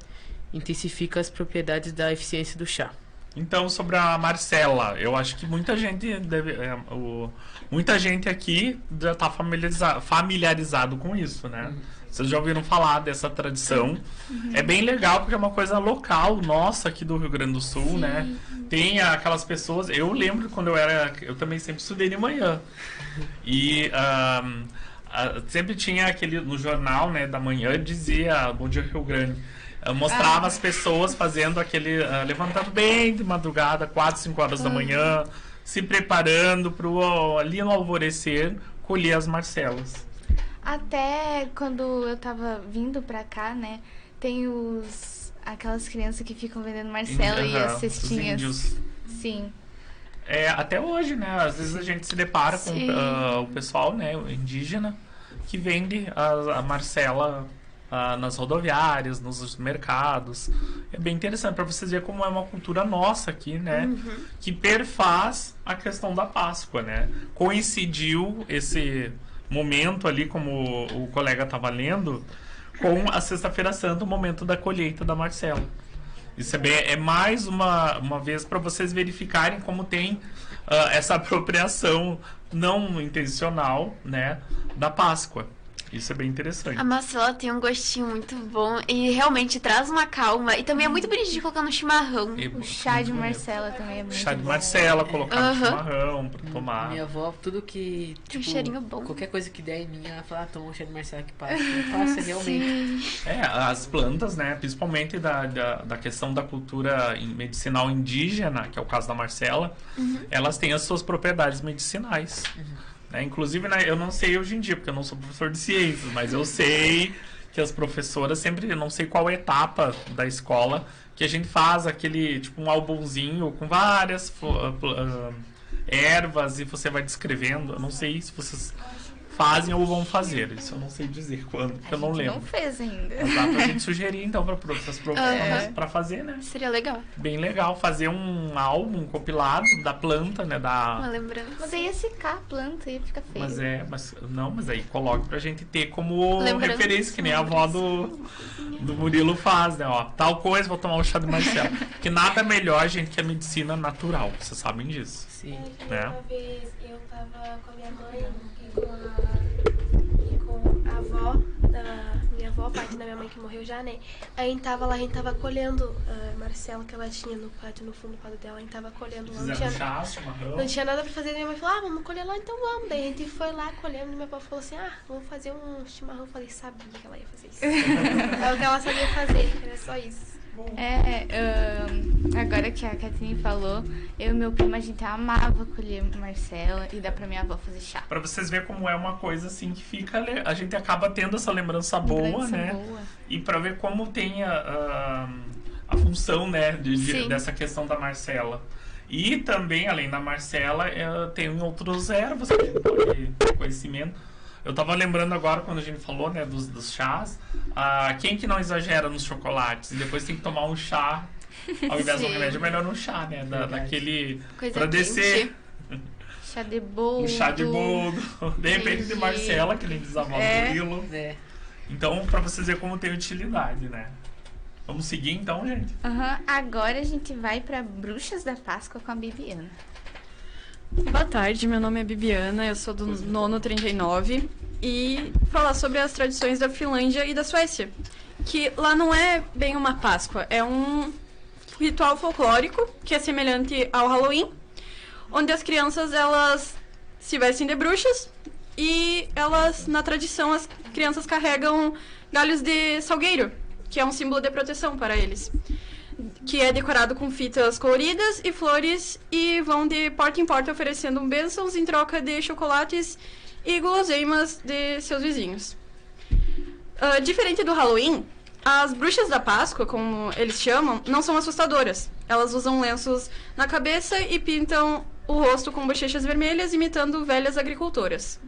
Speaker 16: intensifica as propriedades da eficiência do chá.
Speaker 5: Então, sobre a Marcela, eu acho que muita gente muita gente aqui já está familiarizado com isso, né? Vocês já ouviram falar dessa tradição. É bem legal porque é uma coisa local, nossa, aqui do Rio Grande do Sul, né? Tem aquelas pessoas... Eu lembro quando eu também sempre estudei de manhã. E sempre tinha aquele... No jornal, né, da manhã, dizia Bom Dia Rio Grande. Mostrava as pessoas fazendo aquele... levantando bem de madrugada, 4, 5 horas da manhã, se preparando para ali no alvorecer, colher as Marcelas.
Speaker 4: Até quando eu tava vindo pra cá, né, tem aquelas crianças que ficam vendendo Marcela e as cestinhas.
Speaker 5: Os índios.
Speaker 4: Sim.
Speaker 5: Até hoje, né, às vezes a gente se depara com o pessoal, né, o indígena, que vende a Marcela nas rodoviárias, nos mercados. É bem interessante para vocês verem como é uma cultura nossa aqui, né, que perfaz a questão da Páscoa, né. Coincidiu esse momento ali, como o colega estava lendo, com a Sexta-feira Santa, o momento da colheita da Marcela. Isso é mais uma vez para vocês verificarem como tem essa apropriação não intencional, né, da Páscoa. Isso é bem interessante.
Speaker 15: A Marcela tem um gostinho muito bom e realmente traz uma calma. E também é muito bonitinho de colocar no chimarrão.
Speaker 4: O chá de Marcela também é muito bom.
Speaker 5: Chá de Marcela, colocar no chimarrão pra tomar.
Speaker 16: Minha avó, tudo que...
Speaker 15: Tem um cheirinho bom.
Speaker 16: Qualquer coisa que der em mim, ela fala, toma um chá de Marcela que passa. Passa realmente.
Speaker 5: As plantas, né, principalmente da questão da cultura medicinal indígena, que é o caso da Marcela, elas têm as suas propriedades medicinais. Inclusive, né, eu não sei hoje em dia, porque eu não sou professor de ciências, mas eu sei que as professoras sempre, eu não sei qual etapa da escola, que a gente faz aquele, tipo, um álbumzinho com várias ervas e você vai descrevendo. Eu não sei se vocês fazem ou vão fazer, isso eu não sei dizer quando, porque eu não lembro.
Speaker 4: Não fez ainda.
Speaker 5: Mas dá pra gente sugerir, então, para as professoras para fazer, né?
Speaker 15: Seria legal.
Speaker 5: Bem legal, fazer um álbum, um compilado da planta, né?
Speaker 15: Uma lembrança.
Speaker 4: Mas aí ia secar a planta, ia ficar feio.
Speaker 5: Mas aí coloque pra gente ter como referência, que nem a avó do Murilo faz, né? Ó, tal coisa, vou tomar um chá de Marcela. Porque nada melhor, gente, que a medicina natural. Vocês sabem disso.
Speaker 16: Sim.
Speaker 5: Né?
Speaker 14: Uma vez eu tava com a minha mãe e com a avó da minha avó, parte da minha mãe que morreu já, né? Aí a gente tava colhendo a Marcela que ela tinha no pátio, no fundo do pátio dela, a gente tava colhendo lá. Não tinha nada pra fazer, minha mãe falou, vamos colher lá, então vamos. Daí a gente foi lá colhendo e minha avó falou assim, vamos fazer um chimarrão. Eu falei, sabia que ela ia fazer isso. É o que ela sabia fazer, era só isso.
Speaker 4: Agora que a Catherine falou, eu e meu primo, a gente amava colher Marcela e dar pra minha avó fazer chá.
Speaker 5: Pra vocês verem como é uma coisa assim que fica... A gente acaba tendo essa lembrança boa, né? E pra ver como tem a função, né? Dessa questão da Marcela. E também, além da Marcela, tem outros ervas que a gente pode ter conhecimento. Eu tava lembrando agora, quando a gente falou, né, dos chás, quem que não exagera nos chocolates e depois tem que tomar um chá ao invés do remédio, é melhor um chá, né, daquele pra descer.
Speaker 4: Chá de boldo.
Speaker 5: Um chá de boldo, de repente de Marcela, que nem diz a avó do Murilo. Então, pra vocês verem como tem utilidade, né. Vamos seguir então, gente?
Speaker 4: Agora a gente vai pra Bruxas da Páscoa com a Bibiana.
Speaker 17: Boa tarde, meu nome é Bibiana, eu sou do nono 39 e falar sobre as tradições da Finlândia e da Suécia, que lá não é bem uma Páscoa, é um ritual folclórico que é semelhante ao Halloween, onde as crianças elas se vestem de bruxas e elas, na tradição, as crianças carregam galhos de salgueiro, que é um símbolo de proteção para eles. que é decorado com fitas coloridas e flores e vão de porta em porta oferecendo bênçãos em troca de chocolates e guloseimas de seus vizinhos. Diferente do Halloween, as bruxas da Páscoa, como eles chamam, não são assustadoras. Elas usam lenços na cabeça e pintam o rosto com bochechas vermelhas, imitando velhas agricultoras.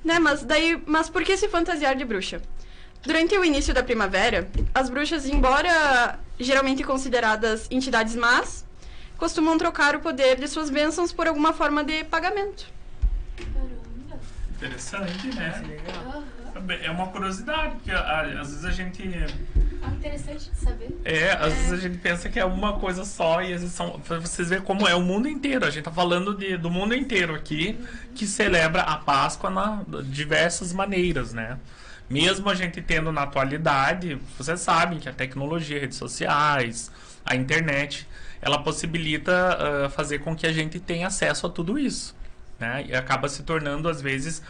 Speaker 17: Né? Mas por que se fantasiar de bruxa? Durante o início da primavera, as bruxas, embora geralmente consideradas entidades más, costumam trocar o poder de suas bênçãos por alguma forma de pagamento.
Speaker 5: Interessante, né? É uma curiosidade, porque às vezes a gente...
Speaker 9: interessante de saber.
Speaker 5: Às vezes a gente pensa que é uma coisa só e às vezes são... Pra vocês verem como é o mundo inteiro. A gente tá falando do mundo inteiro aqui, que celebra a Páscoa de diversas maneiras, né? Mesmo a gente tendo na atualidade, vocês sabem que a tecnologia, redes sociais, a internet, ela possibilita fazer com que a gente tenha acesso a tudo isso, né? E acaba se tornando, às vezes,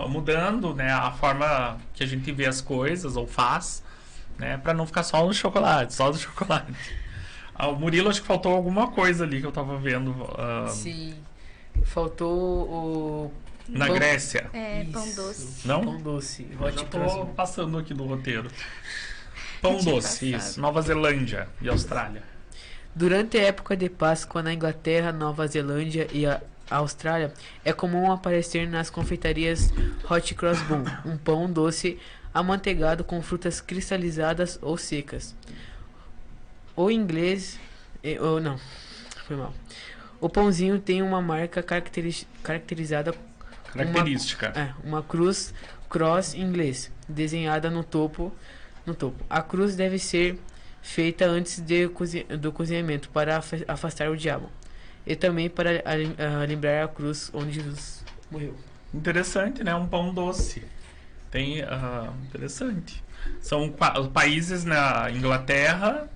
Speaker 5: mudando, né, a forma que a gente vê as coisas ou faz, né, para não ficar só no chocolate, O Murilo, acho que faltou alguma coisa ali que eu tava vendo.
Speaker 16: Sim, faltou o...
Speaker 5: Na Grécia.
Speaker 4: Pão doce.
Speaker 5: Não?
Speaker 16: Pão doce.
Speaker 5: Eu já tô passando aqui no roteiro. Pão doce, isso. Nova Zelândia e Austrália.
Speaker 16: Durante a época de Páscoa na Inglaterra, Nova Zelândia e a Austrália, é comum aparecer nas confeitarias Hot Cross Bun, um pão doce amanteigado com frutas cristalizadas ou secas. O inglês... não, foi mal. O pãozinho tem uma marca característica. Uma cruz cross em inglês, desenhada no topo. A cruz deve ser feita antes do cozinhamento para afastar o diabo. E também para lembrar a cruz onde Jesus morreu.
Speaker 5: Interessante, né? Um pão doce. Interessante. São países na Inglaterra,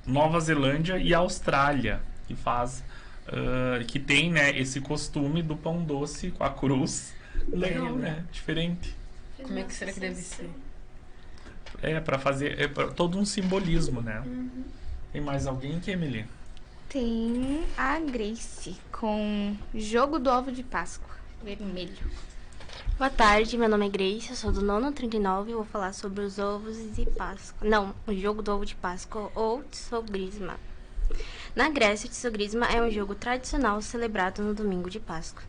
Speaker 5: Nova Zelândia e Austrália que tem, né, esse costume do pão doce com a cruz. Legal, né? Diferente.
Speaker 16: Como é que será que deve ser?
Speaker 5: Para fazer todo um simbolismo, né? Tem mais alguém, Emily?
Speaker 4: Tem a Grace com Jogo do Ovo de Páscoa, vermelho.
Speaker 18: Boa tarde, meu nome é Grace, eu sou do nono 39 e vou falar sobre os ovos de Páscoa. Não, o jogo do ovo de Páscoa ou Tsogrisma. Na Grécia, o Tsogrisma é um jogo tradicional celebrado no domingo de Páscoa.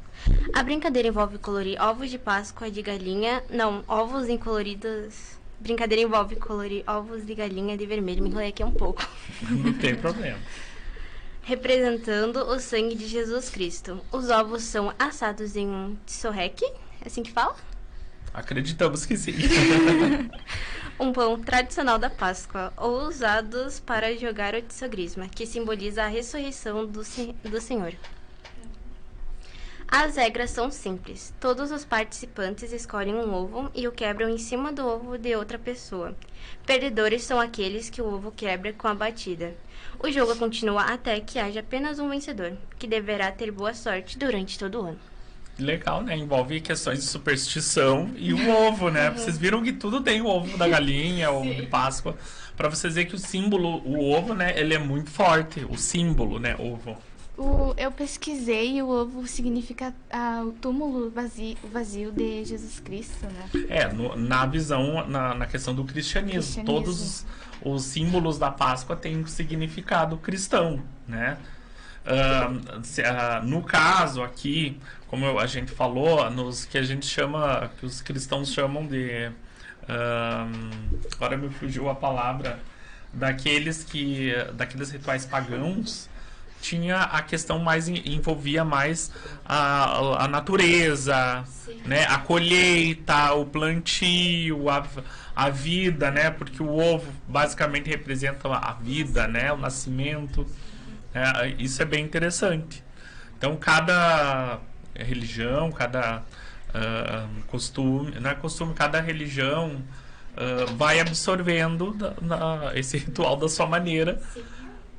Speaker 18: A brincadeira envolve colorir ovos de Páscoa de galinha... Não, ovos em coloridos... Brincadeira envolve colorir ovos de galinha de vermelho. Me enrolei aqui um pouco.
Speaker 5: Não tem problema.
Speaker 18: Representando o sangue de Jesus Cristo. Os ovos são assados em um tsorek, é assim que fala?
Speaker 5: Acreditamos que sim.
Speaker 18: Um pão tradicional da Páscoa, ou usados para jogar o tsogrisma, que simboliza a ressurreição do Senhor. As regras são simples. Todos os participantes escolhem um ovo e o quebram em cima do ovo de outra pessoa. Perdedores são aqueles que o ovo quebra com a batida. O jogo continua até que haja apenas um vencedor, que deverá ter boa sorte durante todo o ano.
Speaker 5: Legal, né? Envolve questões de superstição e o ovo, né? Vocês viram que tudo tem o ovo da galinha, o ovo de Páscoa. Pra vocês verem que o símbolo, o ovo, né? Ele é muito forte. O símbolo, né? Ovo.
Speaker 4: Eu pesquisei e o ovo significa o túmulo vazio de Jesus Cristo, né?
Speaker 5: Na visão, na questão do cristianismo. Todos os símbolos da Páscoa têm um significado cristão, né? No caso aqui, como a gente falou, nos que a gente chama, que os cristãos chamam de... agora me fugiu a palavra. Daqueles rituais pagãos, tinha a questão envolvia mais a natureza, né? A colheita, o plantio, a vida, né? Porque o ovo basicamente representa a vida, né? O nascimento. Isso é bem interessante. Então, cada religião, cada cada religião vai absorvendo esse ritual da sua maneira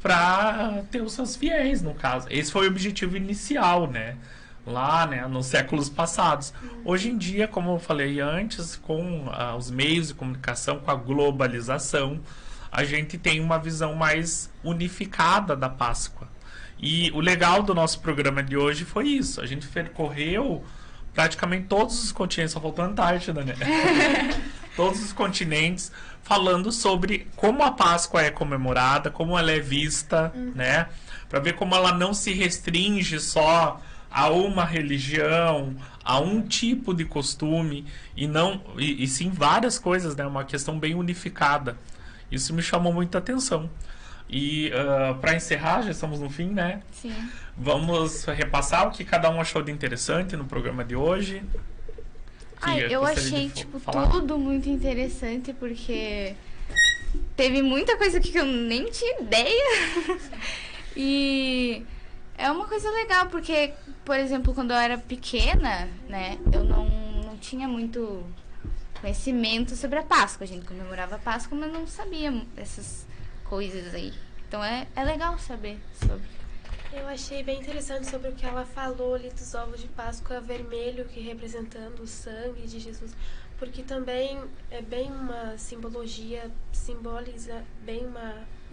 Speaker 5: para ter os seus fiéis, no caso. Esse foi o objetivo inicial, né? Lá, né, nos séculos passados. Hoje em dia, como eu falei antes, com os meios de comunicação, com a globalização, a gente tem uma visão mais unificada da Páscoa. E o legal do nosso programa de hoje foi isso. A gente percorreu praticamente todos os continentes, só faltou a Antártida, né? Todos os continentes, falando sobre como a Páscoa é comemorada, como ela é vista, né? Para ver como ela não se restringe só a uma religião, a um tipo de costume, e sim várias coisas, né? Uma questão bem unificada. Isso me chamou muita atenção. E para encerrar, já estamos no fim, né?
Speaker 4: Sim.
Speaker 5: Vamos repassar o que cada um achou de interessante no programa de hoje.
Speaker 4: Eu achei, tudo muito interessante, porque teve muita coisa aqui que eu nem tinha ideia. E é uma coisa legal, porque, por exemplo, quando eu era pequena, né, eu não tinha muito conhecimento sobre a Páscoa. A gente comemorava a Páscoa, mas não sabia essas coisas aí. Então é legal saber sobre.
Speaker 14: Eu achei bem interessante sobre o que ela falou ali dos ovos de Páscoa vermelho, que representando o sangue de Jesus, porque também é bem uma simbologia, simboliza bem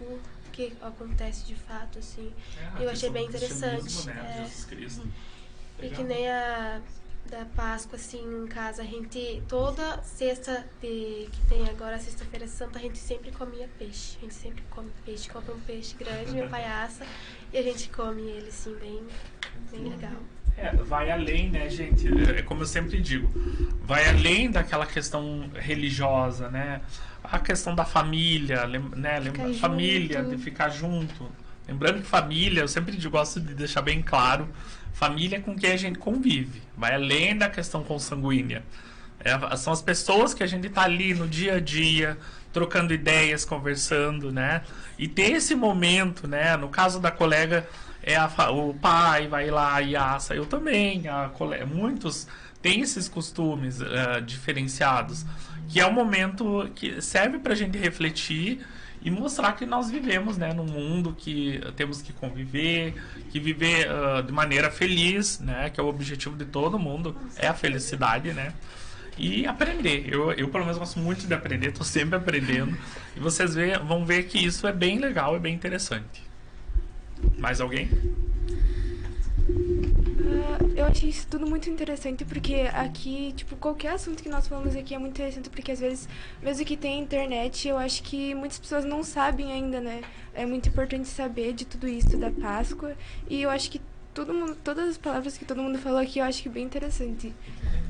Speaker 14: o que acontece de fato, assim. Eu achei bem interessante.
Speaker 5: Né? Jesus Cristo.
Speaker 14: E que nem a da Páscoa, assim, em casa, a gente, toda sexta que tem agora, a sexta-feira santa, a gente sempre comia peixe. A gente sempre come peixe, compra um peixe grande, meu pai assa, e a gente come ele, assim, bem legal.
Speaker 5: Vai além, né, gente? É como eu sempre digo, vai além daquela questão religiosa, né? A questão da família, né? Família, de ficar junto. Lembrando que família, eu sempre gosto de deixar bem claro, família é com quem a gente convive. Vai além da questão consanguínea. São as pessoas que a gente tá ali no dia a dia, trocando ideias, conversando, né? E ter esse momento, né? No caso da colega, o pai vai lá e assa. Eu também. Muitos têm esses costumes diferenciados. Que é um momento que serve pra gente refletir e mostrar que nós vivemos, né, num mundo que temos que conviver, que viver de maneira feliz, né, que é o objetivo de todo mundo, é a felicidade, né, e aprender. Eu pelo menos gosto muito de aprender, estou sempre aprendendo, e vocês vão ver que isso é bem legal, é bem interessante. Mais alguém?
Speaker 7: Eu achei isso tudo muito interessante, porque aqui, qualquer assunto que nós falamos aqui é muito interessante, porque às vezes, mesmo que tenha internet, eu acho que muitas pessoas não sabem ainda, né? É muito importante saber de tudo isso da Páscoa, e eu acho que todas as palavras que todo mundo falou aqui, eu acho que é bem interessante,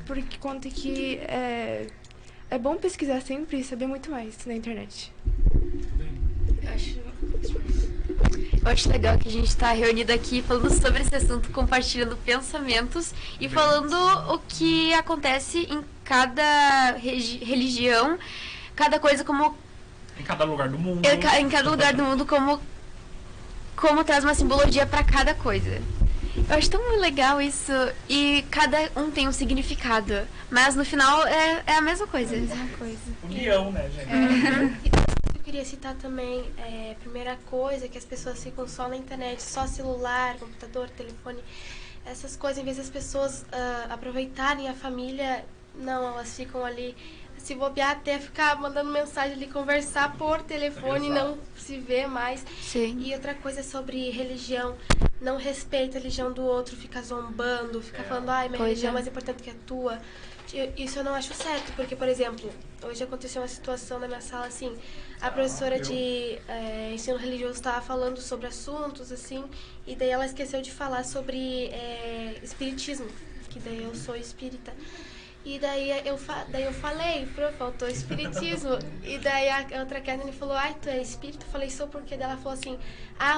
Speaker 7: porque conta que é bom pesquisar sempre e saber muito mais na internet.
Speaker 15: Eu acho legal que a gente está reunido aqui falando sobre esse assunto, compartilhando pensamentos e falando o que acontece em cada religião, cada coisa como...
Speaker 5: Em cada lugar do mundo.
Speaker 15: Em cada lugar do mundo, como traz uma simbologia para cada coisa. Eu acho tão legal isso, e cada um tem um significado, mas no final é a mesma coisa.
Speaker 5: União, né, gente?
Speaker 14: Eu queria citar também, primeira coisa, que as pessoas ficam só na internet, só celular, computador, telefone, essas coisas, em vez das pessoas aproveitarem a família, não, elas ficam ali, se bobear até ficar mandando mensagem ali, conversar por telefone, não se vê mais.
Speaker 15: Sim.
Speaker 14: E outra coisa sobre religião, não respeita a religião do outro, fica zombando, fica falando, ai, minha religião é mais importante que a tua. Isso eu não acho certo, porque, por exemplo, hoje aconteceu uma situação na minha sala, assim, a professora de ensino religioso estava falando sobre assuntos, assim, e daí ela esqueceu de falar sobre espiritismo, que daí eu sou espírita. E daí eu falei, faltou espiritismo. E daí a outra Kathleen falou, ai, tu é espírito? Eu falei, sou porque dela falou assim,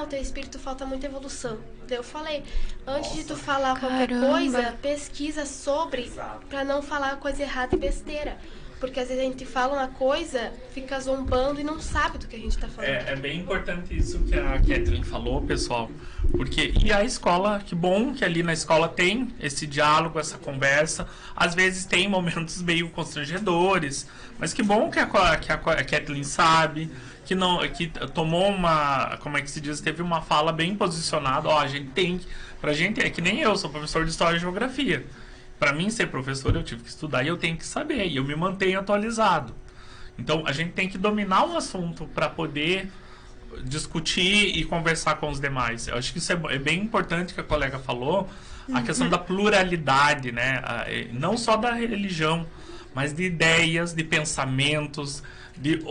Speaker 14: o teu espírito falta muita evolução. Daí eu falei, antes de tu falar qualquer coisa, pesquisa sobre, pra não falar coisa errada e besteira. Porque às vezes a gente fala uma coisa, fica zombando e não sabe do que a gente tá falando.
Speaker 5: É bem importante isso que a Kathleen falou, pessoal. E a escola, que bom que ali na escola tem esse diálogo, essa conversa. Às vezes tem momentos meio constrangedores, mas que bom que a Kathleen sabe, que tomou uma, como é que se diz, teve uma fala bem posicionada. A gente tem, pra gente, é que nem eu, sou professor de História e Geografia. Para mim ser professor eu tive que estudar e eu tenho que saber, e eu me mantenho atualizado. Então, a gente tem que dominar o assunto para poder discutir e conversar com os demais. Eu acho que isso é bem importante que a colega falou, a questão da pluralidade, né? Não só da religião, mas de ideias, de pensamentos, de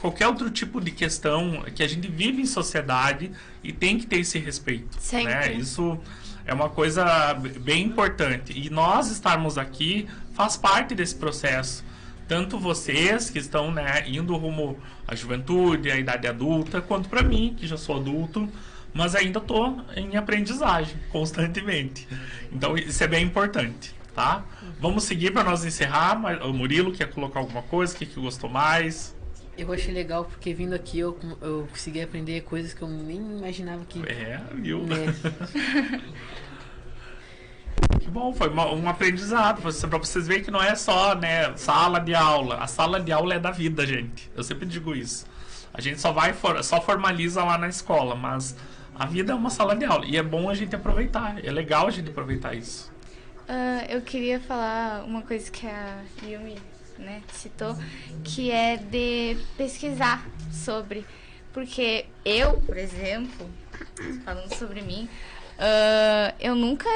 Speaker 5: qualquer outro tipo de questão que a gente vive em sociedade e tem que ter esse respeito. Né? Isso é uma coisa bem importante. E nós estarmos aqui faz parte desse processo. Tanto vocês que estão, né, indo rumo à juventude, à idade adulta, quanto para mim, que já sou adulto, mas ainda estou em aprendizagem constantemente. Então isso é bem importante, tá? Vamos seguir para nós encerrar. O Murilo quer colocar alguma coisa? O que gostou mais?
Speaker 16: Eu achei legal porque vindo aqui eu consegui aprender coisas que eu nem imaginava que...
Speaker 5: viu? Que bom, foi um aprendizado para vocês verem que não é só, né, sala de aula. A sala de aula é da vida, gente. Eu sempre digo isso. A gente só formaliza lá na escola, mas a vida é uma sala de aula. E é bom a gente aproveitar. É legal a gente aproveitar isso.
Speaker 4: Eu queria falar uma coisa que a Yumi, né, citou, que é de pesquisar sobre. Porque eu, por exemplo, falando sobre mim, eu nunca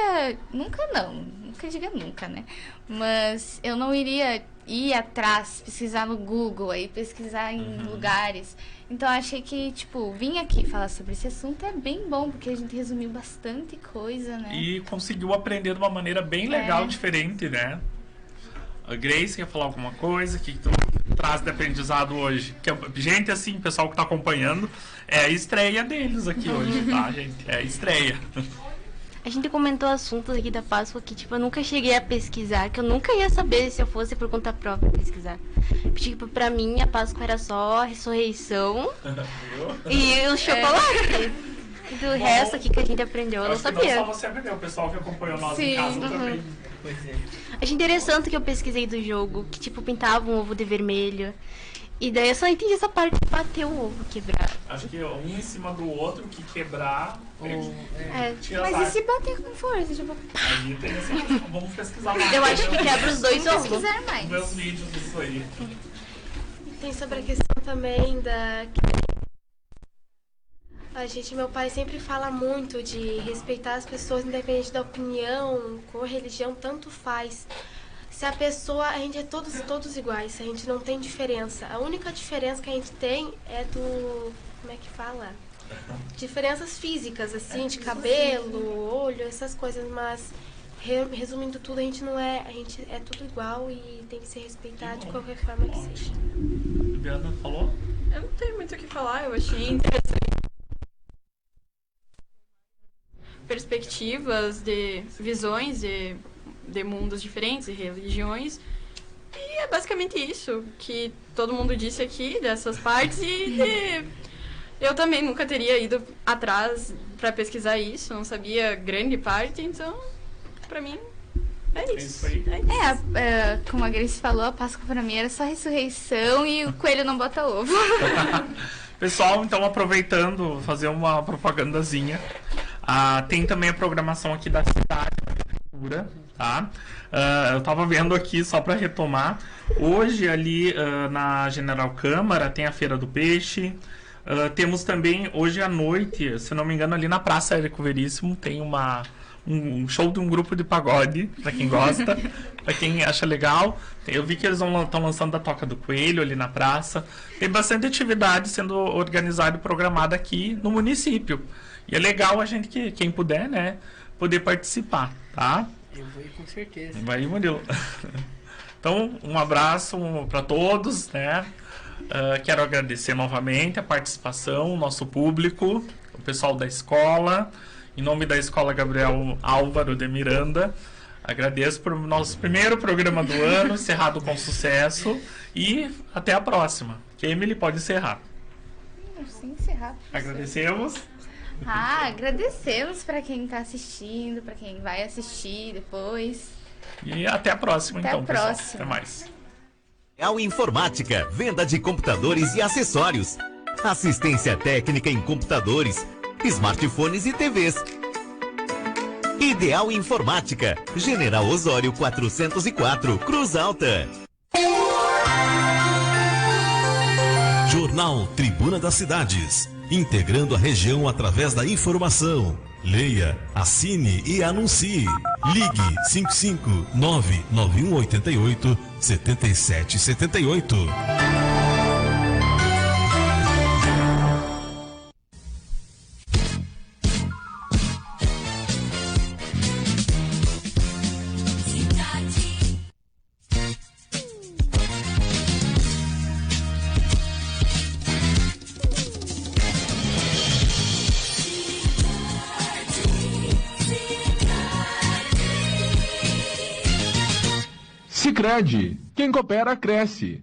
Speaker 4: diga nunca, né? Mas eu não iria ir atrás, pesquisar no Google, aí pesquisar em lugares. Então eu achei que, tipo, vir aqui falar sobre esse assunto é bem bom, porque a gente resumiu bastante coisa, né?
Speaker 5: E conseguiu aprender de uma maneira bem legal, diferente, né? A Grace quer falar alguma coisa? O que tu traz de aprendizado hoje? Gente, assim, pessoal que tá acompanhando, é a estreia deles aqui hoje, tá, gente? É a estreia.
Speaker 18: A gente comentou assuntos aqui da Páscoa que, tipo, eu nunca cheguei a pesquisar, que eu nunca ia saber se eu fosse por conta própria pesquisar. Tipo, pra mim, a Páscoa era só a ressurreição e o chocolate. E do resto aqui que a gente aprendeu, eu não sabia.
Speaker 5: Não só você aprendeu, o pessoal que acompanhou nós em casa também.
Speaker 16: Pois é.
Speaker 18: Achei interessante que eu pesquisei do jogo, que, tipo, pintava um ovo de vermelho. E daí eu só entendi essa parte de bater o ovo, quebrar.
Speaker 5: Acho que um em cima do outro, que quebrar...
Speaker 4: Mas e se bater com força? Tipo...
Speaker 5: Aí tem essa... Vamos pesquisar mais.
Speaker 18: Eu acho que quebra os dois ovos.
Speaker 4: Vamos pesquisar mais.
Speaker 5: Meus vídeos disso aí.
Speaker 14: Tem sobre a questão também da... Meu pai sempre fala muito de respeitar as pessoas, independente da opinião, cor, religião, tanto faz. Se a pessoa, a gente é todos iguais, a gente não tem diferença. A única diferença que a gente tem é do, como é que fala? Diferenças físicas, assim, de cabelo, olho, essas coisas, mas resumindo tudo, a gente é tudo igual e tem que ser respeitado de qualquer forma que seja.
Speaker 5: Bibiana falou?
Speaker 17: Eu não tenho muito o que falar, eu achei interessante. Perspectivas, de visões, de mundos diferentes e religiões. E é basicamente isso que todo mundo disse aqui, dessas partes. Eu também nunca teria ido atrás para pesquisar isso, não sabia grande parte, então, pra mim, é isso.
Speaker 4: Como a Grace falou, a Páscoa pra mim era só ressurreição e o coelho não bota ovo.
Speaker 5: Pessoal, então, aproveitando, fazer uma propagandazinha. Tem também a programação aqui da cidade da prefeitura, tá? Eu tava vendo aqui, só para retomar, hoje ali na General Câmara tem a Feira do Peixe, temos também hoje à noite, se não me engano, ali na Praça Érico Veríssimo tem um show de um grupo de pagode, para quem gosta, para quem acha legal. Eu vi que eles estão lançando a Toca do Coelho ali na praça. Tem bastante atividade sendo organizada e programada aqui no município. E é legal a gente, quem puder, né, poder participar, tá?
Speaker 16: Eu vou ir com certeza.
Speaker 5: Vai ir, Murilo. Então, um abraço para todos, né? Quero agradecer novamente a participação, o nosso público, o pessoal da escola. Em nome da Escola Gabriel Álvaro de Miranda, agradeço por nosso primeiro programa do ano, encerrado com sucesso. E até a próxima. Emily, pode encerrar.
Speaker 4: Sim, encerrar.
Speaker 5: Agradecemos.
Speaker 4: Agradecemos para quem está assistindo, para quem vai assistir depois.
Speaker 5: E até a próxima,
Speaker 4: até
Speaker 5: então,
Speaker 4: a
Speaker 5: pessoal.
Speaker 4: próxima.
Speaker 5: Até mais.
Speaker 2: Ideal Informática, venda de computadores e acessórios. Assistência técnica em computadores, smartphones e TVs. Ideal Informática, General Osório 404, Cruz Alta.
Speaker 1: Jornal Tribuna das Cidades, integrando a região através da informação. Leia, assine e anuncie. Ligue 55991887778.
Speaker 12: Sicredi, quem coopera cresce.